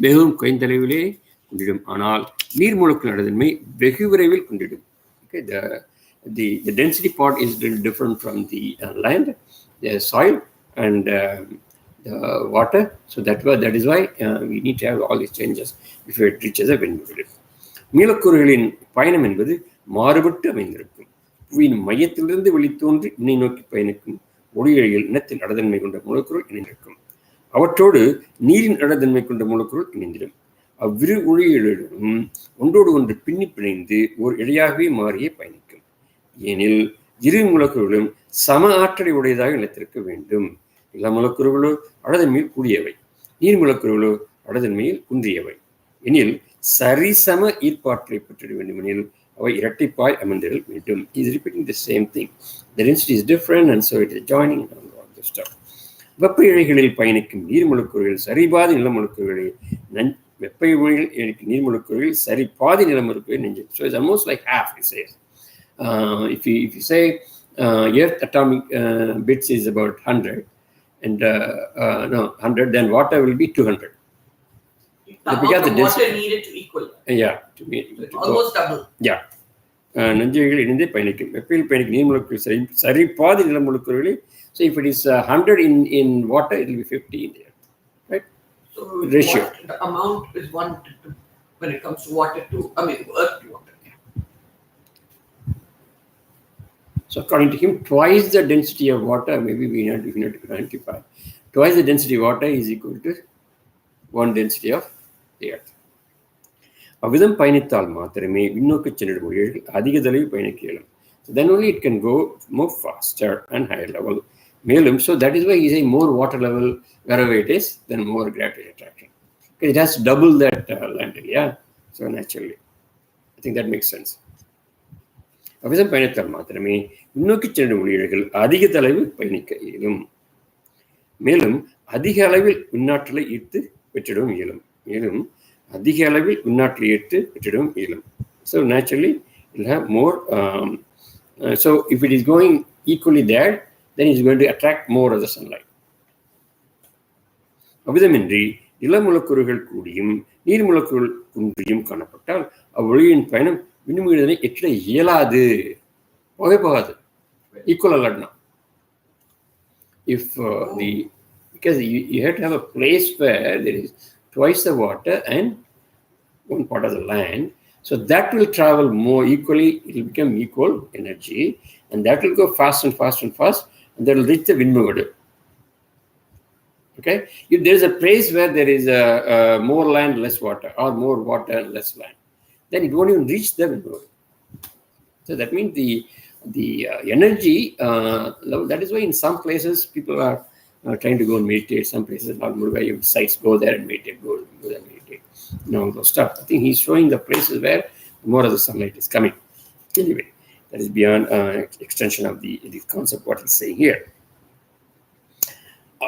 S3: மிகவும் குறைந்த அளவிலே கொண்டிடும். ஆனால் நீர் மூலக்கூறின் அடர்த்தன்மை வெகு விரைவில் கொண்டிடும். Okay, the density part is little different from the land, the soil, and the water. So that is why we need to have all these changes before it reaches a wind mode. மூலக்கூறுகளின் பயணம் என்பது மாறுபட்டு அமைந்திருக்கும். புவியின் மையத்திலிருந்து வெளித்தோன்றி விண்ணை நோக்கி பயணிக்கும் ஒளியிழையில் இனத்தின் அடர்த்தன்மை கொண்ட மூலக்கூறுகள் இணைந்திருக்கும். அவற்றோடு நீரின் அடர்த்தன்மை கொண்ட மூலக்கூறுகள் இணைந்திடும். அவ்விரு ஒளியிழைகளும் ஒன்றோடு ஒன்று பின்னி பிணைந்து ஒரு இழையாகவே மாறியே பயணிக்கும். ஏனில் இரு மூலக்கூறுகளும் சம ஆற்றலை உடையதாக நிலைத்திருக்க வேண்டும். நில மூலக்கூறுகளோ அடர்த்தன்மையில் கூடியவை, நீர் மூலக்கூறுகளோ அடர்த்தன்மையில் குன்றியவை எனில் சரிசம ஈர்ப்பாற்றலை பெற்றிட வேண்டும் எனில் அவை இரட்டிப்பாய் அமர்ந்திடல் வேண்டும். He is repeating the same thing. The density is different and so it is joining and all this stuff. வெப்ப இழைகளில் பயணிக்கும் நீர் மூலக்கூறுகள் சரிபாதி நில மூலக்கூறுகளை வெப்ப இழைகளில் பயணிக்கும் நீர் மூலக்கூறுகள் சரிபாதி நில மூலக்கூறுகளை நெஞ்சு. So it's almost like half, he says. If you say earth atomic bits is about 100 and 100, then water will be 200.
S2: Because the water needed to equal.
S3: Yeah, to
S2: almost double.
S3: Yeah. நஞ்சுகள் இணைந்தே பயணிக்கும். வெப்பையில் பயணிக்கும் நீர் மூலக்கூறு சரிபாதி நில மூலக்கூறுகளை. So if it is 100 in water, it will be 50 in the earth, right?
S2: So
S3: ratio.
S2: The amount is 1 to 2 when it comes to water to, earth to water.
S3: So according to him, twice the density of water, maybe we need to identify. Twice the density of water is equal to one density of the earth. அவ்விதம் பயணித்தால் மாத்திரமே விண்ணோக்கு சென்றிடும் ஒளிகள் அதிக தொலைவு பயணிக்க இயலும். So then only it can go more faster and higher level. மேலும், so that is why he say more water level wherever it is, then more gravity attraction. Because it has to double that land area. So naturally, I think that makes sense. அவ்விதம் பயணித்தால் மாத்திரமே முன்னோக்கி செல்லும் ஒளியிழைகள் அதிக தொலைவு பயணிக்க இயலும். மேலும் அதிக அளவில் விண்ணாற்றலை ஈர்த்து பெற்றிடவும் இயலும். So naturally it will have more. So if it is going equally there, then it is going to attract more of the sunlight. அவ்விதமின்றி நில மூலக்கூறுகள் கூடியும் நீர் மூலக்கூறுகள் குன்றியும் காணப்பட்டால் அவ்வொளியின் பயணம் விண்மீதனை எட்டிட இயலாது, போகாது. Equal அல்லனா. If because you have to have a place where there is twice the water and one part of the land. So that will travel more equally, it will become equal energy, and that will go fast and fast and fast, and that will reach the Vinmugudu. Okay? If there is a place where there is a more land, less water, or more water, less land, then it won't even reach the Vinmugudu. So that means the energy level, that is why in some places people are trying to go and meditate. Some places, like Muruga sites, go there and meditate, go there and meditate. All those stuff. I think he's showing the places where more of the sunlight is coming. Anyway, that is beyond extension of the concept what he's saying here.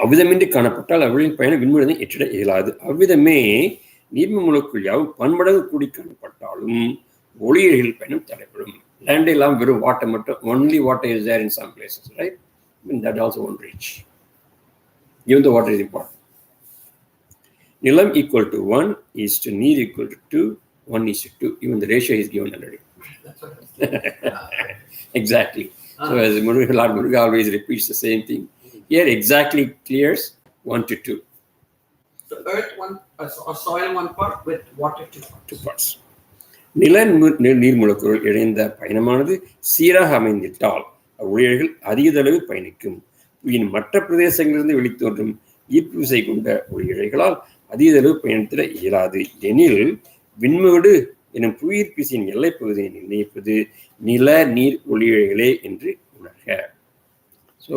S3: அவ்விதமின்றி காணப்பட்டால் அவளின் பயணம் விண்முழுதை எட்டிட இயலாது. அவ்விதமே நீர்ம முழுக்குள் யாவும் பன்மடங்கு கூடி காணப்பட்டாலும் ஒளியர்கள் பயணம் தடைப்படும். Land எல்லாம் வெறும் வாட்டர் மட்டும், only water is there in some places, right? I mean, that also won't reach. Even the water is important. Nilam equal to 1 is to neer equal to 2, 1 is to 2. Even the ratio is given already.
S2: That's what I'm saying.
S3: Exactly. So as Lord Muruga always repeats the same thing. Here exactly clears 1 to 2.
S2: So earth one, or soil one part with water two parts.
S3: நில நீர் முழுக்குள் இணைந்த பயணமானது சீராக அமைந்திட்டால் ஊழியர்கள் அதிகதளவு பயணிக்கும். புவியின் மற்ற பிரதேசங்களிலிருந்து வெளித்தோன்றும் ஈர்ப்பு விசை கொண்ட ஒளியிழைகளால் அதிகதளவு பயணித்திட இயலாது. எனில் விண்முகடு எனும் புவியீர்ப்பு விசையின் எல்லைப் பகுதியை நிர்ணயிப்பது நில நீர் ஒளியிழைகளே என்று உணர்க. ஸோ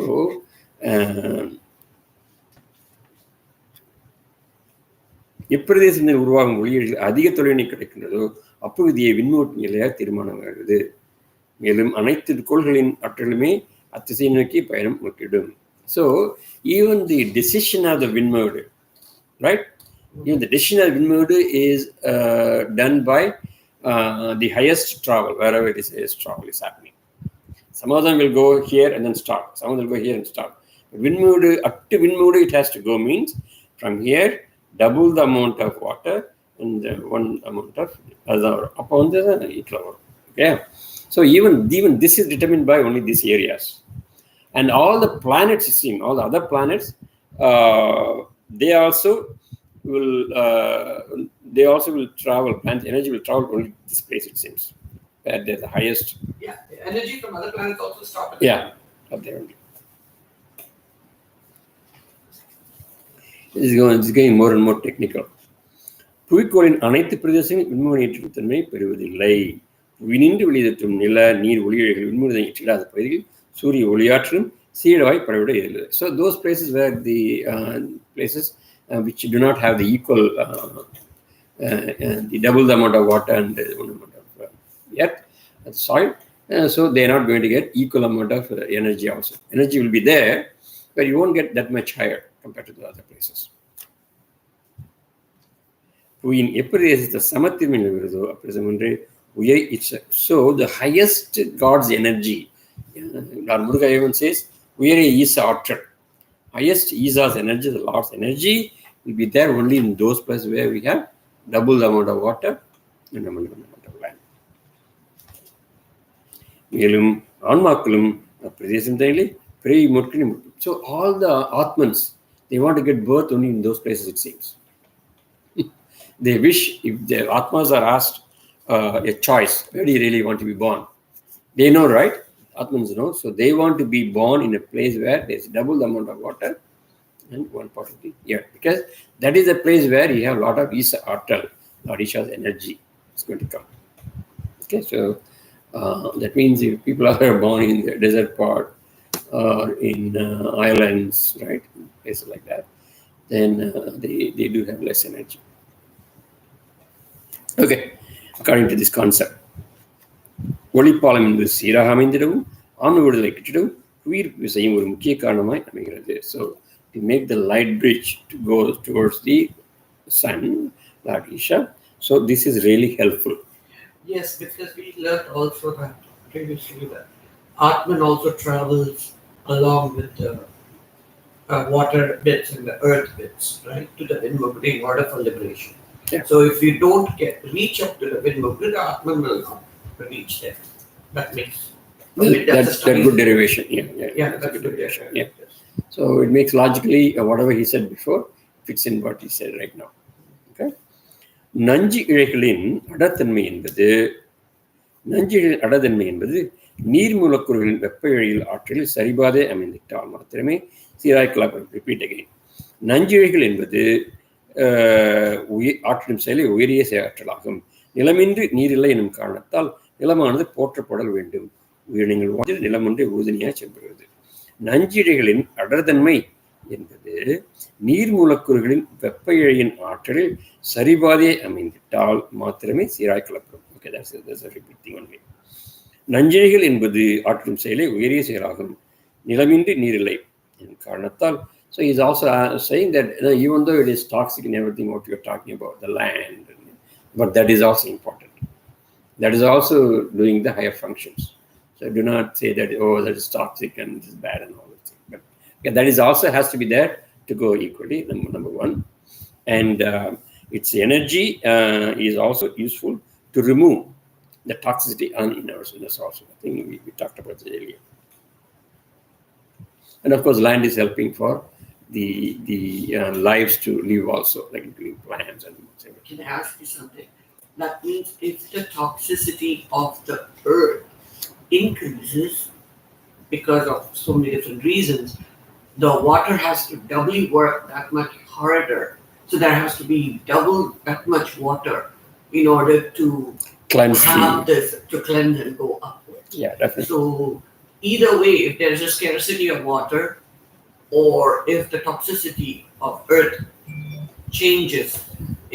S3: எப்பிரதேசத்தில் உருவாகும் ஒளியிழைகள் அதிக தொலைவினை கிடைக்கின்றதோ அப்பகுதியை விண்முகட்டின் நிலையாக தீர்மானமாகிறது. மேலும் அனைத்து கோள்களின் ஆற்றலுமே அத்திசை நோக்கி பயணம் முற்றிடும். So even the decision of the windmode, right? Even the decision of the windmode is done by the highest travel, wherever it is highest travel is happening. Some of them will go here and then stop. Some of them will go here and stop. Windmode, up to windmode it has to go means from here double the amount of water and one amount of other upon the equal. Okay. So even this is determined by only these areas. And all the planets system, all the other planets, they also will travel. Planet energy will travel only this place, it seems. Where there's the highest.
S2: Yeah, the energy from other planets also stop.
S3: Up there only. This is getting more and more technical. புவிக்கோளின் அனைத்து பிரதேசங்களும் விண்முகனை ஏற்றும் தன்மை பெறுவதில்லை. புவியினின்று வெளியேற்றும் நில நீர் ஒளியிழைகள் விண்முகனை ஏற்றிடாத பகுதியில் சூரிய ஒளியாற்றும் சீரவாய் பரவிட இயலுது. So those places where the places which do not have the equal the double the amount of water and the amount of earth and soil, so they are not going to get equal amount of energy also. Energy will be there, but you won't get that much higher compared to the other places. புவியின் எப்பிரதேசத்தை சமத்தின் நிலவுகிறதோ அப்பிரதேசம் ஒன்றே உயர். So the highest God's energy, Lord Muruga even says, உயரே ஈச ஆற்றல். Highest Isa's energy, the Lord's energy, will be there only in those places where we have double the amount of water and double the amount of land. மேலும் ஆன்மாக்களும் பிரதேசம் தனிலே பிறவி முற்றிலும். So all the Atmans, they want to get birth only in those places, it seems. They wish, if their Atmas are asked a choice, where do you really want to be born? They know, right? Atmans know. So they want to be born in a place where there's double the amount of water and one part of the earth. Because that is a place where you have a lot of Isha Artal, Lord Isha's energy is going to come. Okay, so that means if people are born in the desert part or in islands, right, places like that, then they do have less energy. Okay, according to this concept, ஒளிப்பாலம் என்பது சீராக அமைந்திடவும் ஆன்ம விடுதலை கிட்டிடவும் உயிர்ப்பு விசையும் ஒரு முக்கிய காரணமாய் அமைகிறது. So to make the light bridge to go towards the sun, Lord Isha. So this is really helpful.
S2: Yes, because we learned also that previously that Atman also travels along with the water bits and the earth bits, right, to the Vinmukti in order for liberation.
S3: Yeah.
S2: So if you don't reach up to the Vinmukti, the Atman will not reach there. That makes
S3: That's a good derivation. Yeah,
S2: that's a good derivation.
S3: Yeah. So it makes logically whatever he said before fits in what he said right now. Okay. நஞ்சு இழைகளின் அடர்த்தன்மை என்பது நீர் மூலக்கூறுகளின் வெப்ப இழையில் ஆற்றலில் சரிபாதே அமைந்துவிட்டால் மாத்திரமே சீராய்க்கலாம். Repeat again. நஞ்சிழைகள் என்பது ஆற்றலின் செயலை உயரிய ஆற்றலாகும். நிலமின்றி நீரில்லை எனும் காரணத்தால் நிலமானது போற்றப்படல் வேண்டும். உயிரினங்கள் வாழ்வில் நிலம் ஒன்றை உறுதுணையாக செல்கிறது. நஞ்சிழைகளின் அடர்தன்மை என்பது நீர் மூலக்கூறுகளின் வெப்ப இழையின் ஆற்றலில் சரிபாதையை அமைந்துவிட்டால் மாத்திரமே சீராய் கலப்படும். நஞ்சிழைகள் என்பது ஆற்றும் செயலை உயரிய செயலாகும். நிலமின்றி நீரில்லை எனும் காரணத்தால். So he's also saying that even though it is toxic and everything what you're talking about, the land, but that is also important. That is also doing the higher functions. So do not say that, oh, that is toxic and it is bad and all that. But yeah, that is also has to be there to go equally, number one. And its energy is also useful to remove the toxicity in us also. I think we talked about this earlier. And of course, land is helping for the lives to live also, like including plants and everything.
S2: Can I ask you something? That means if the toxicity of the earth increases because of so many different reasons, the water has to doubly work that much harder. So there has to be double that much water in order to
S3: cleanse
S2: this, to cleanse and go upwards.
S3: Yeah, definitely.
S2: So either way, if there's a scarcity of water, or if the toxicity of earth changes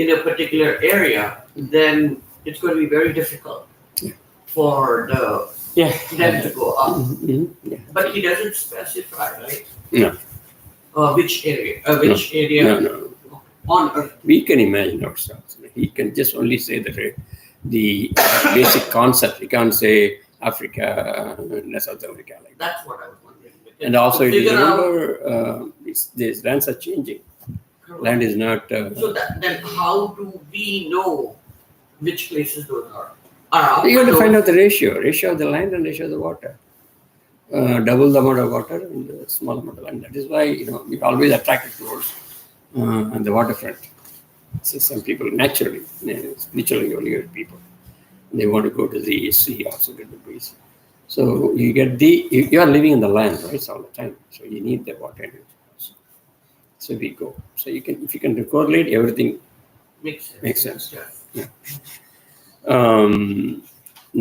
S2: in a particular area, then it's going to be very difficult for them to go up.
S3: Yeah.
S2: But he doesn't specify, right?
S3: No.
S2: Which area?
S3: No.
S2: On earth.
S3: We can imagine ourselves. He can just only say that the basic concept. He can't say Africa, South America like that.
S2: That's what I was wondering.
S3: And also, remember, these lands are changing.
S2: Correct.
S3: Land is not.
S2: So then, how do we know which places those are?
S3: You have to find out the ratio of the land and ratio of the water. Double the amount of water and a small amount of land. That is why we always attracted towards the waterfront. So some people naturally, spiritually oriented people, they want to go to the sea also get the breeze. So you get you are living in the land, right, all the time. So you need the water energy also. So we go. So if you can correlate, everything makes sense. Yeah.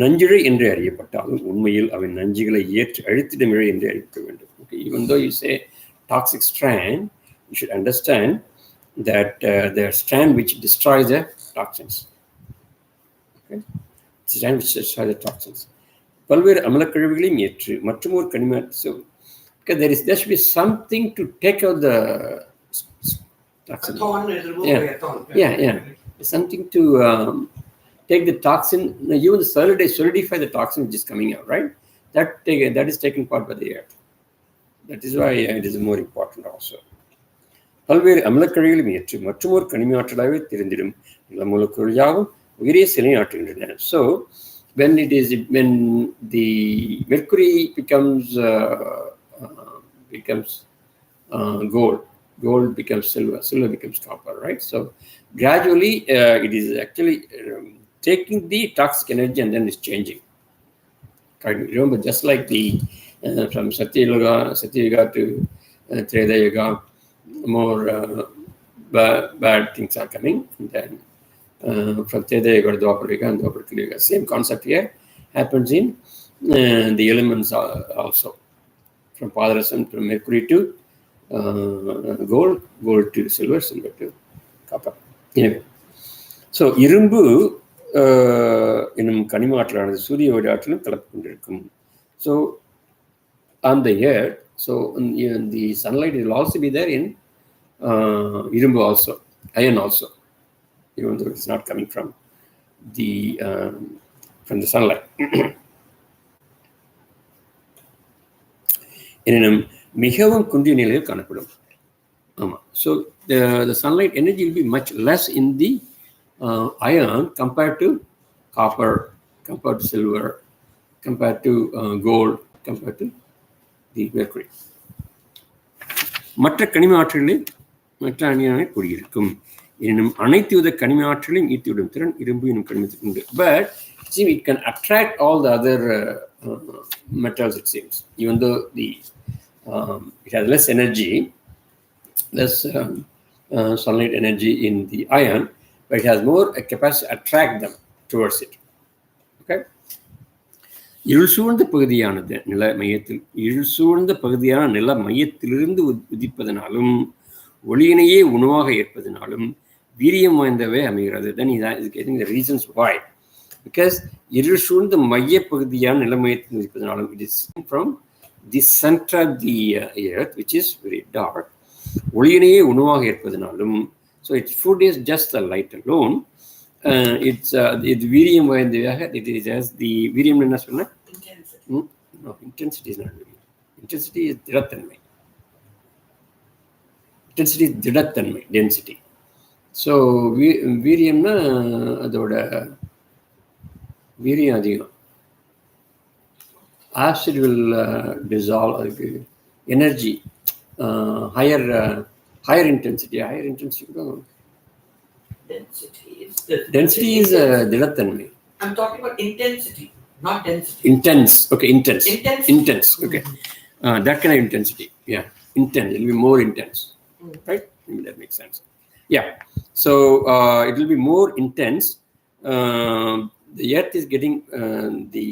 S3: நஞ்சிழை என்று அறியப்பட்டாலும் உண்மையில் அவை நஞ்சுகளை ஏற்று அழுத்திடும் இழை என்று அறிவிக்க வேண்டும். Okay, even though you say toxic strand, you should understand that the strand which destroys the toxins. Okay, strand which destroys the toxins. பல்வேறு அமலக்கழிவுகளையும் ஏற்று மற்றும் ஒரு கனிம. So because there should be something to take out the toxin. Yeah. Something to take the toxin. Even the solidify the toxin which is coming out, right? That is taken part by the earth. That is why it is more important also. பல்வேறு அமலக்கழிவுகளையும் ஏற்று மற்றும் ஒரு கனிம ஆற்றலாகவே தெரிந்திடும் நில மூலக்கூறுகள் யாவும் உயரிய செயலை ஆற்றுகின்றன. So when the mercury becomes gold becomes silver becomes copper, right? So gradually it is actually taking the toxic energy and then it's changing. Remember, just like from Satyuga to Treta Yuga, more bad things are coming, and then from Treta Yuga to Dwapara Yuga and Dwapara Yuga. Same concept here happens in the elements also. From Padarasam to Mercury to gold to silver to copper. Anyway, so இரும்பு என்னும் கனிம ஆற்றலானது சூரிய ஒளி ஆற்றலும் கலப்பு கொண்டிருக்கும். So on the earth, so the sunlight will also be there in இரும்பு also, iron also, even though it's not coming from the sunlight. எனினும் மிகவும் குன்றிய நிலையில் காணப்படும். ஆமாம். So the sunlight energy will be much less in the iron compared to copper, compared to silver, compared to gold, compared to the mercury. மற்ற கனிம ஆற்றலில் மற்ற அணியாக கூடியிருக்கும். எனினும் அனைத்து வித கனிம ஆற்றலையும் ஈர்த்துவிடும் திறன் இரும்பு எனும் கனிமத்துக்கு உண்டு. But see, it can attract all the other metals, it seems, even though it has less energy, less sunlight energy in the iron, but it has more capacity to attract them towards it. Okay. இருள் சூழ்ந்த பகுதியானது நில மையத்திலிருந்து உதிப்பதனாலும் ஒளியினையே உணவாக ஏற்பதனாலும் வீரியம் வாய்ந்தவே அமைகிறது. Then he is getting the reasons why. Because இருள் சூழ்ந்த மைய பகுதியான நில மையத்தில் உதிப்பதனாலும், it is from the center of the earth, which is very dark. ஒளியினையே உணவாக ஏற்பதனாலும், so its food is just the light alone. It's வீரியம் வாய்ந்ததாக, it is as the வீரியம் என்ன சொன்ன? No, intensity is not வீரியம். Intensity is திடத்தன்மை. Intensity is திடத்தன்மை, density. So வீரியம்னா அதோட வீரியம் அதிகம். Acid will dissolve, அதுக்கு energy, higher intensity. Density is திடத்தன்மை.
S2: I'm talking about intensity, not density.
S3: Intense. Okay, intense. Okay. That kind of intensity. Yeah, intense. It will be more intense. Right? That makes sense. Yeah. So it will be more intense. The earth is getting the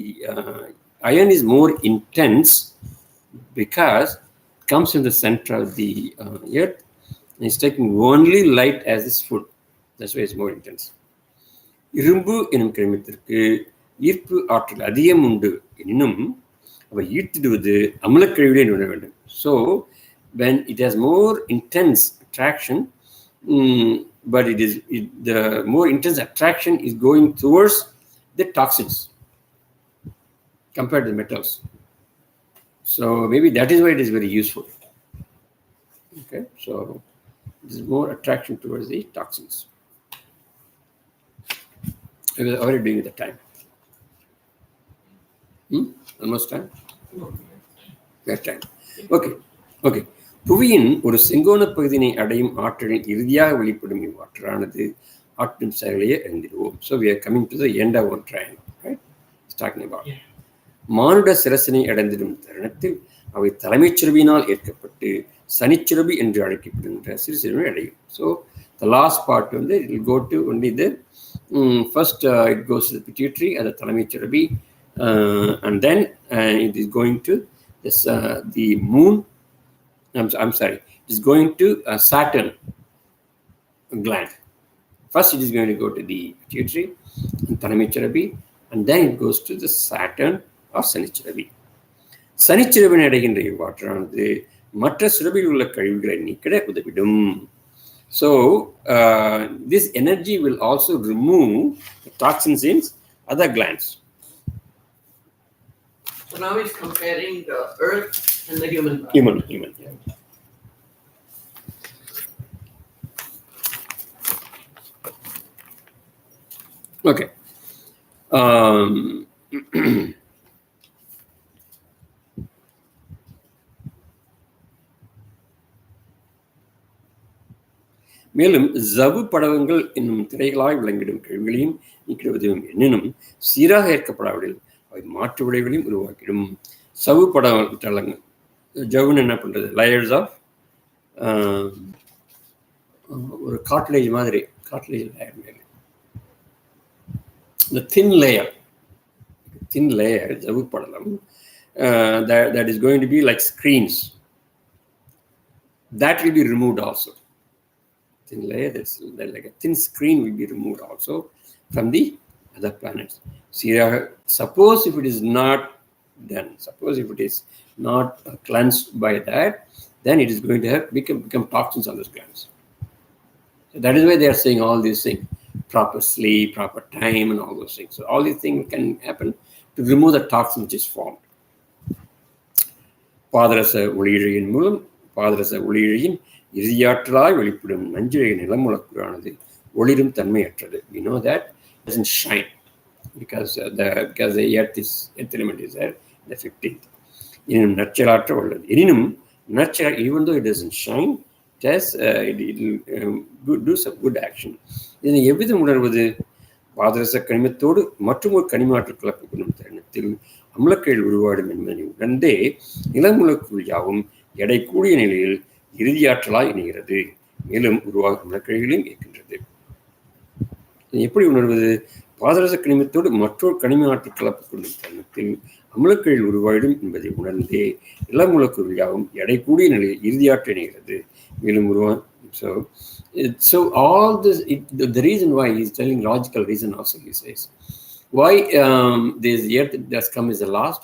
S3: iron is more intense because it comes in the center of the earth and it's taking only light as its food. That's why it's more intense. இரும்பு எனும் கனிமத்திற்கு ஈர்ப்பு ஆற்றல் அதிகம் உண்டு எனினும் அவை ஈர்த்திடுவது அமிலக்கழிவுகளை நுழைய வேண்டும். So when it has more intense attraction, but the more intense attraction is going towards the toxins compared to the metals. So maybe that is why it is very useful. Okay, so there is more attraction towards the toxins. How are you doing with the time? Almost time? That time. Okay. புவியின் ஒரு செங்கோண பகுதியினை அடையும் ஆற்றலின் இறுதியாக வெளிப்படும் இவ்வாற்றலானது ஆற்றும் செயலையே அறிந்திடுவோம். So we are coming to the end of one triangle, right? It's talking about மானுட சிரசனை அடைந்திடும் தருணத்தில் அவை தலைமைச் சுரபியினால் ஏற்கப்பட்டு சனிச்சுரபி என்று அழைக்கப்படுகின்ற சிறு சிறுவை அடையும். So the last part வந்து it will go to only the first it goes to the pituitary and the தலைமைச் Surabhi, and then it is going to this the moon. I'm sorry, it is going to Saturn gland. First it is going to go to the pituitary and தலைமைச்சுரபி, and then it goes to the Saturn or சனிச்சுரபி. சனிச்சுரபின் அடைகின்ற இவ்வாற்றானது மற்ற சுரபியில் உள்ள கழிவுகளை நீக்கிட உதவிடும். So this energy will also remove the toxins in other glands.
S2: So now he's comparing the earth and the human body.
S3: Human, yeah. Okay. மேலும் ஜவு படவங்கள் என்னும் திரைகளாய் விளங்கிடும் கழிவுகளையும் நீக்கிடுவதும் எனினும் சீராக ஏற்கப்படாவிடில் அவை மாற்று விளைவுகளையும் உருவாக்கிடும். சவு படவங்கள் ஜவுன்னு என்ன பண்ணுறது? லேயர்ஸ் ஆஃப் ஒரு காட்லேஜ் மாதிரி, காட்லேஜ் லேயர் மேலே the thin layer ஜவு படலம், that is going to be like screens, that will be removed also. Thin layer, that's like a thin screen will be removed also from the other planets. See, suppose if it is not done, suppose if it is not cleansed by that, then it is going to have become toxins on those glands. So that is why they are saying all these things, proper sleep, proper time, and all those things. So all these things can happen to remove the toxin which is formed. பாதரச ஒளியிழையின் மூலம் பாதரச ஒளியிழையின் இறுதியாற்றலாய் வெளிப்படும் நஞ்சிழை நிலமுலக்குறானது ஒளிரும் தன்மையற்றது. We know that it doesn't shine because the earth element is there, the 15th. எனினும் நற்செயலாற்ற உள்ளது. எனினும் நற்செயல், even though it doesn't shine, it will do some good action. இதனை எவ்விதம் உணர்வது? பாதரச கனிமத்தோடு மற்றும் ஒரு கனிமாற்றல் கலப்பு கொள்ளும் தருணத்தில் அமிலக்கழிவு உருவாடும் என்பதை உணர்ந்தே நிலமுலக்குள் யாவும் எடை கூடிய நிலையில் இறுதியாற்றலாய் இணைகிறது. மேலும் உருவாகும் அமிலக்கழிவுகளையும் இருக்கின்றது. எப்படி உணர்வது? பாதரச கனிமத்தோடு மற்றொரு கனிம ஆற்றல் கலப்பு கொள்ளும் தருணத்தில் அமிலக்கழிவு உருவாயிடும் என்பதை உணர்ந்தே நிலமுலக்குள் யாவும் எடை கூடிய நிலையில் இறுதியாற்ற இணைகிறது. மேலும் So all this, the reason why he's telling logical reason also, he says, why this earth does come is the last,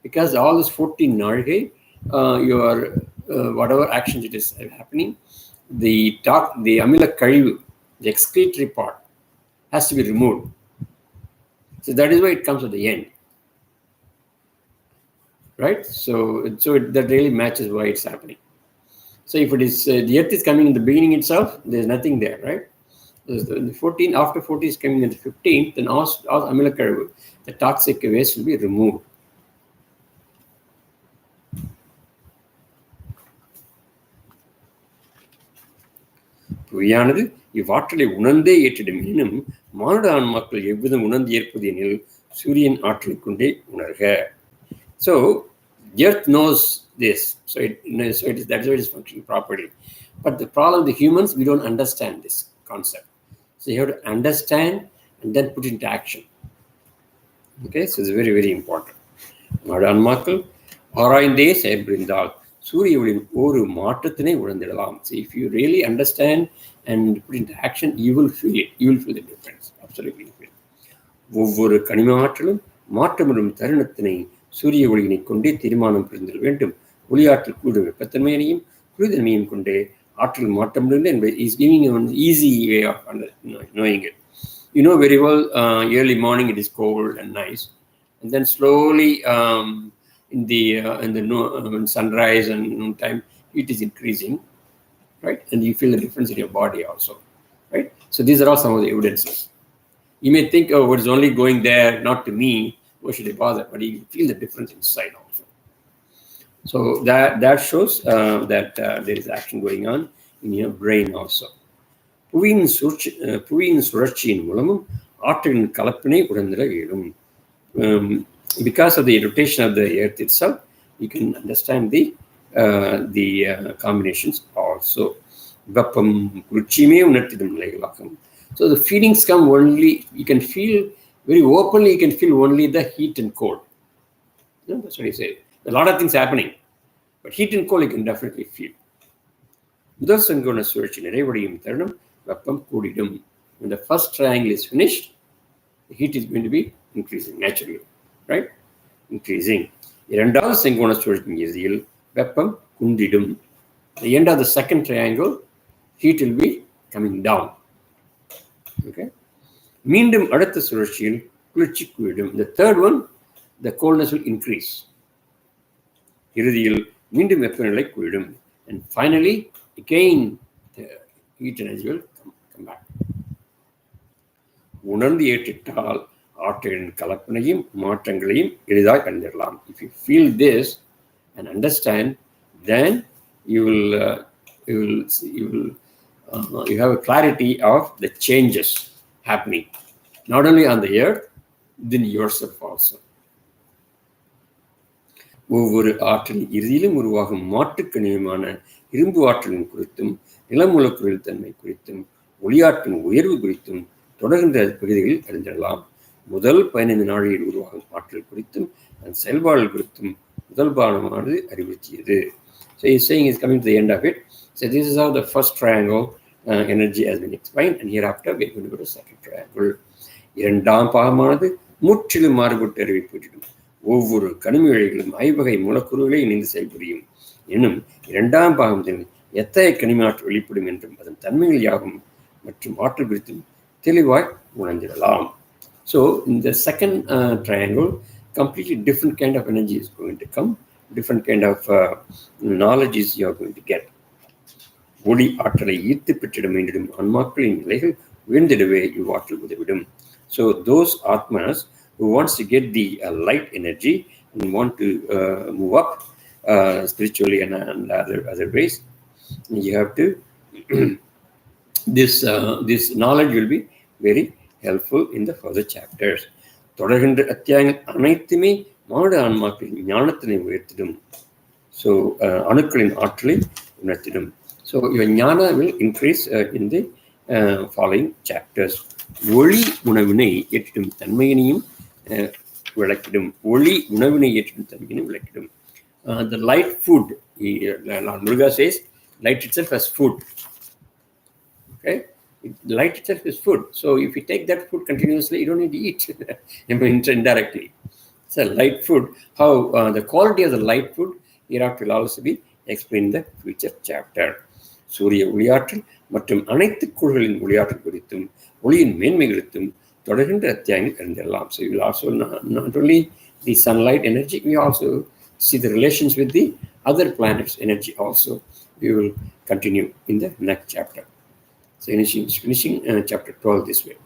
S3: because all this 14 nargay, your whatever actions it is happening, the amila kalivu, the excretory part, has to be removed. So that is why it comes at the end, right? So that really matches why it's happening. So if it is the earth is coming in the beginning itself, there is nothing there, right? The 14 after 40 is coming in the 15th, then all amila kalivu, the toxic waste will be removed. புவியானது இவ்வாற்றலை உணர்ந்தே ஏற்றிடும். எனினும் மானுட ஆன்மாக்கள் எவ்விதம் உணர்ந்து ஏற்பது எனில் சூரியன் ஆற்றலை கொண்டே உணர்க. So the earth knows this, so that's why it is functioning properly. But the problem, the humans, we don't understand this concept. So you have to understand and then put into action. Okay, so it's very, very important. மானுட ஆன்மாக்கள் ஆராய்ந்தே செயல்புரிந்தால் சூரிய ஒளியின் ஒரு மாற்றத்தினை உணர்ந்திடலாம். So if you really understand and put into action, you will feel it. You will feel the difference. Absolutely feel. ஒவ்வொரு கனிம ஆற்றலும் மாற்றமிடும் தருணத்தினை சூரிய ஒளியினை கொண்டே தீர்மானம் புரிந்திட வேண்டும். ஒளியாற்றல் கூடும் வெப்பத்தன்மையினையும் குளிர்தன்மையும் கொண்டே ஆற்றல் மாற்றமிடுகிறது என்பது is giving you an easy way of knowing it. You know very well, early morning it is cold and nice, and then slowly in the sunrise and noontime heat is increasing, right? And you feel the difference in your body also, right? So these are all some of the evidences. You may think, oh, it's only going there, not to me, why should I bother? But you feel the difference inside also. So that shows that there is action going on in your brain also. புவியின் சுழற்சியின் மூலமும் ஆற்றலின் கலப்பினை உணர்ந்திட இயலும். Because of the rotation of the earth itself, you can understand the combinations also. வெப்பம் குளிர்ச்சியுமே உணர்த்திடும் நிலைகளாகும். So the feelings come only, you can feel very openly, you can feel only the heat and cold. That's what he said. A lot of things happening, but heat and cold you can definitely feel. முதல் செங்கோண சுழற்சி நிறைவடையும் தருணம் வெப்பம் கூடிடும். When the first triangle is finished, the heat is going to be increasing naturally, right? Increasing. இரண்டாவது செங்கோண சுழற்சியின் இறுதியில் வெப்பம் குந்திடும். At the end of the second triangle, heat will be coming down. Okay. மீண்டும் அடுத்த சுழற்சியில் குளிர்ச்சி கூடும். The third one, the coldness will increase. இறுதியில் மீண்டும் வெப்பநிலை கூடும். And finally, again, the heat energy will come back. உணர்ந்து ஏற்றிட்டால் ஆற்றலின் கலப்பினையும் மாற்றங்களையும் எளிதாக கண்டிடலாம். If you feel this and understand, then you have a clarity of the changes happening, not only on the earth, then yourself also. ஒவ்வொரு ஆற்றலின் இறுதியிலும் உருவாகும் மாற்றுக்கணியமான இரும்பு ஆற்றலின் குறித்தும் நிலமுலக்குள் தன்மை குறித்தும் ஒளியாற்றின் உயர்வு குறித்தும் தொடர்கின்ற பகுதிகளில் அறிந்திடலாம். முதல் 15 நாழிகையில் உருவாகும் ஆற்றல் குறித்தும் அதன் செயல்பாடுகள் குறித்தும் முதல் பாடமானது அறிவுறுத்தியது. So he's saying he's coming to the end of it. So this is how the first triangle energy has been explained, and hereafter we're going to go to second triangle. இரண்டாம் பாகமானது முற்றிலும் மாறுபட்டு அறிவிப்பதிடும். ஒவ்வொரு கனிம இழைகளும் ஐவகை மூலக்கூறுகளை இணைந்து செயல்புரியும். எனும் இரண்டாம் பாகத்தில் எத்தகைய கனிம ஆற்றல் வெளிப்படும் என்றும் அதன் தன்மைகள் யாகும் மற்றும் ஆற்றல் குறித்தும் தெளிவாய் உணர்ந்திடலாம். So in the second triangle, completely different kind of energy is going to come, different kind of knowledge is you are going to get. ஒளி ஆற்றலை ஈர்த்து பெற்றிட மீண்டும் ஆன்மாக்களின் நிலைகள் உயர்ந்திடவே இவ்வாற்றல் உதவிடும். So those atmas who wants to get the light energy and want to move up spiritually and other ways, You have to this knowledge will be very helpful in the further chapters. தொடர்கின்ற அத்தியாயங்கள் அனைத்துமே மாடு ஆன்மாக்களின் ஞானத்தினை உயர்த்திடும். So அணுக்களின் ஆற்றலை உணர்த்திடும். So your ஞான will increase in the following chapters. ஒளி உணவினை ஏற்றிடும் தன்மையினையும் விளக்கிடும். ஒளி உணவினை ஏற்றிடும் தன்மையினையும் விளக்கிடும். The light food, Lord Muruga says, light itself as food. Okay, light itself is food. So if you take that food continuously, you don't need to eat indirectly. So light food, how the quality of the light food hereafter will also be explained in the future chapter. சூரிய ஒளியாற்றல் மற்றும் அனைத்து கோள்களின் ஒளியாற்றல் குறித்தும் ஒளியின் மேன்மை குறித்தும் தொடர்கின்ற அத்தியாயங்கள் அறிந்தெல்லாம். So you will also not only the sunlight energy, we also see the relations with the other planets energy also. We will continue in the next chapter. So finishing chapter 12 this way.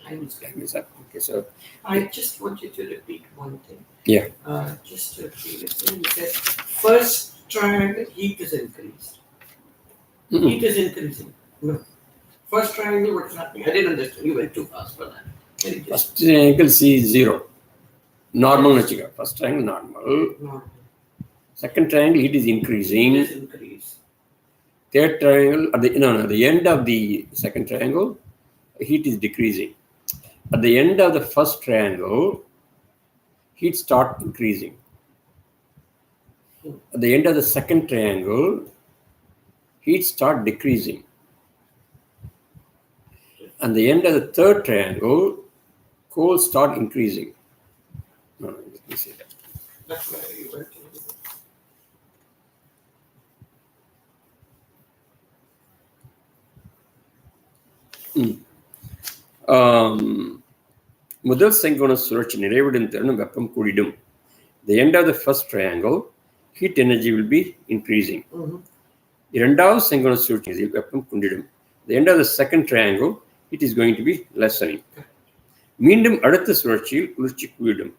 S2: Time is
S3: up. Okay, so
S2: I just want you to repeat one thing.
S3: Yeah.
S2: Just to repeat it. You said first triangle heat is increased.
S3: Mm-hmm.
S2: Heat is increasing. No. First triangle, what is happening? I didn't understand. You went too fast for that.
S3: First triangle C is 0. Normal nachika. First triangle normal. Second triangle heat is increasing.
S2: Heat is increased.
S3: Third triangle at the end of the second triangle, heat is decreasing. At the end of the first triangle, heat start increasing. At the end of the second triangle, heat start decreasing. At the end of the third triangle, cold start increasing. No, let me see that.
S2: That's why you went to
S3: முதல் செங்கோண சுழற்சி நிறைவடையும் தருணம் வெப்பம் கூடிடும். The end of the first triangle, heat energy will be increasing. இரண்டாவது செங்கோண சுழற்சி வெப்பம் குன்றிடும். The end of the second triangle, it is going to be lessening. மீண்டும் அடுத்த சுழற்சியில் குளிர்ச்சி கூடிடும்.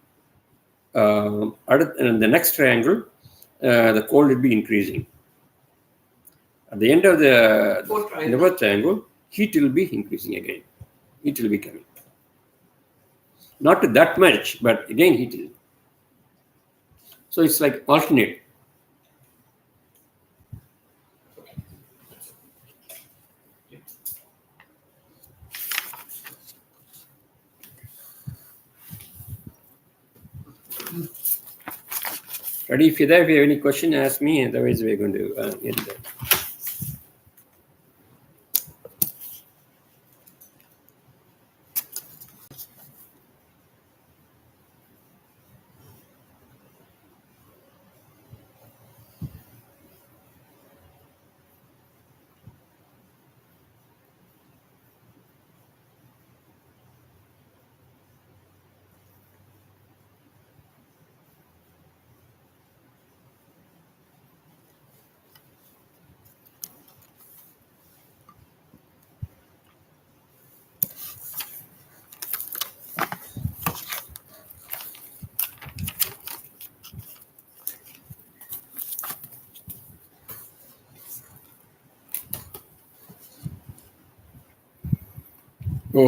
S3: The next triangle, the cold will be increasing. At the end of the fourth triangle, heat will be increasing again. Heat will be coming. Not that much, but again heat is. So it's like alternate. Ready? If you have any question, ask me. Otherwise, we're going to end there. Om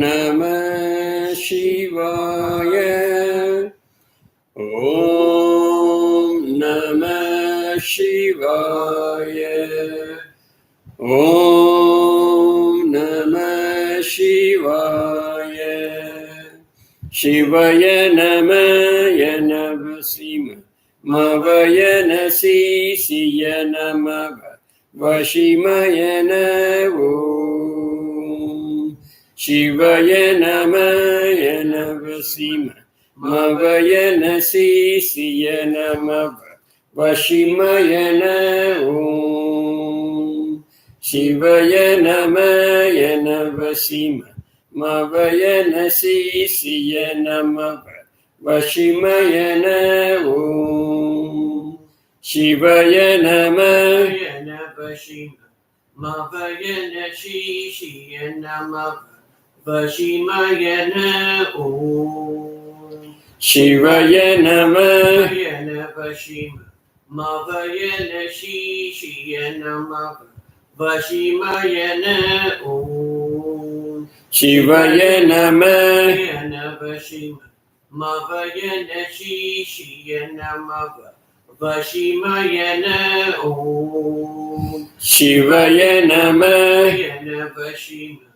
S3: Namah Shivaya. Om Namah Shivaya. Om Namah Shivaya. Shivaya Namaya Navasima Mavaya Nasisiya Namava Vashimayana Om Shivaya Namaya Navasima Mavaya Nasisiya Namava Vashimayana Om Shivaya Namaya Navasima Mavaya Nasisiya Namava Vashimayana Om Shivaya Namaya
S2: Vashima Mavayana Shishiyanama Vashimayana Om
S3: Shivaya Namaya
S2: Vashima Mavayana Shishiyana Mava Vashimayana Om
S3: Shivaya Namah.
S2: Yana Vashima Mavayana Shishiyana Mava Vashimayana Om
S3: Shivaya Namah.
S2: Yana Vashima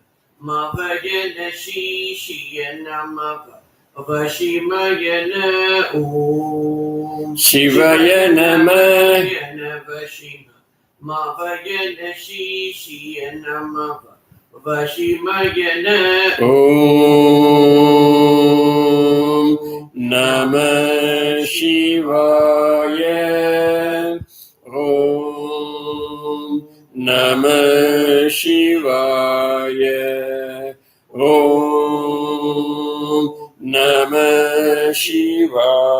S2: Mavayana Shishiyana Mava Vashimayana Om
S3: Shivaya Namah.
S2: Yana Vashima Mavayana Shishiyana Mava Vashimayana
S3: Om Namah Shivaya. Om Namah Shivaya. Om Namah Shivaya.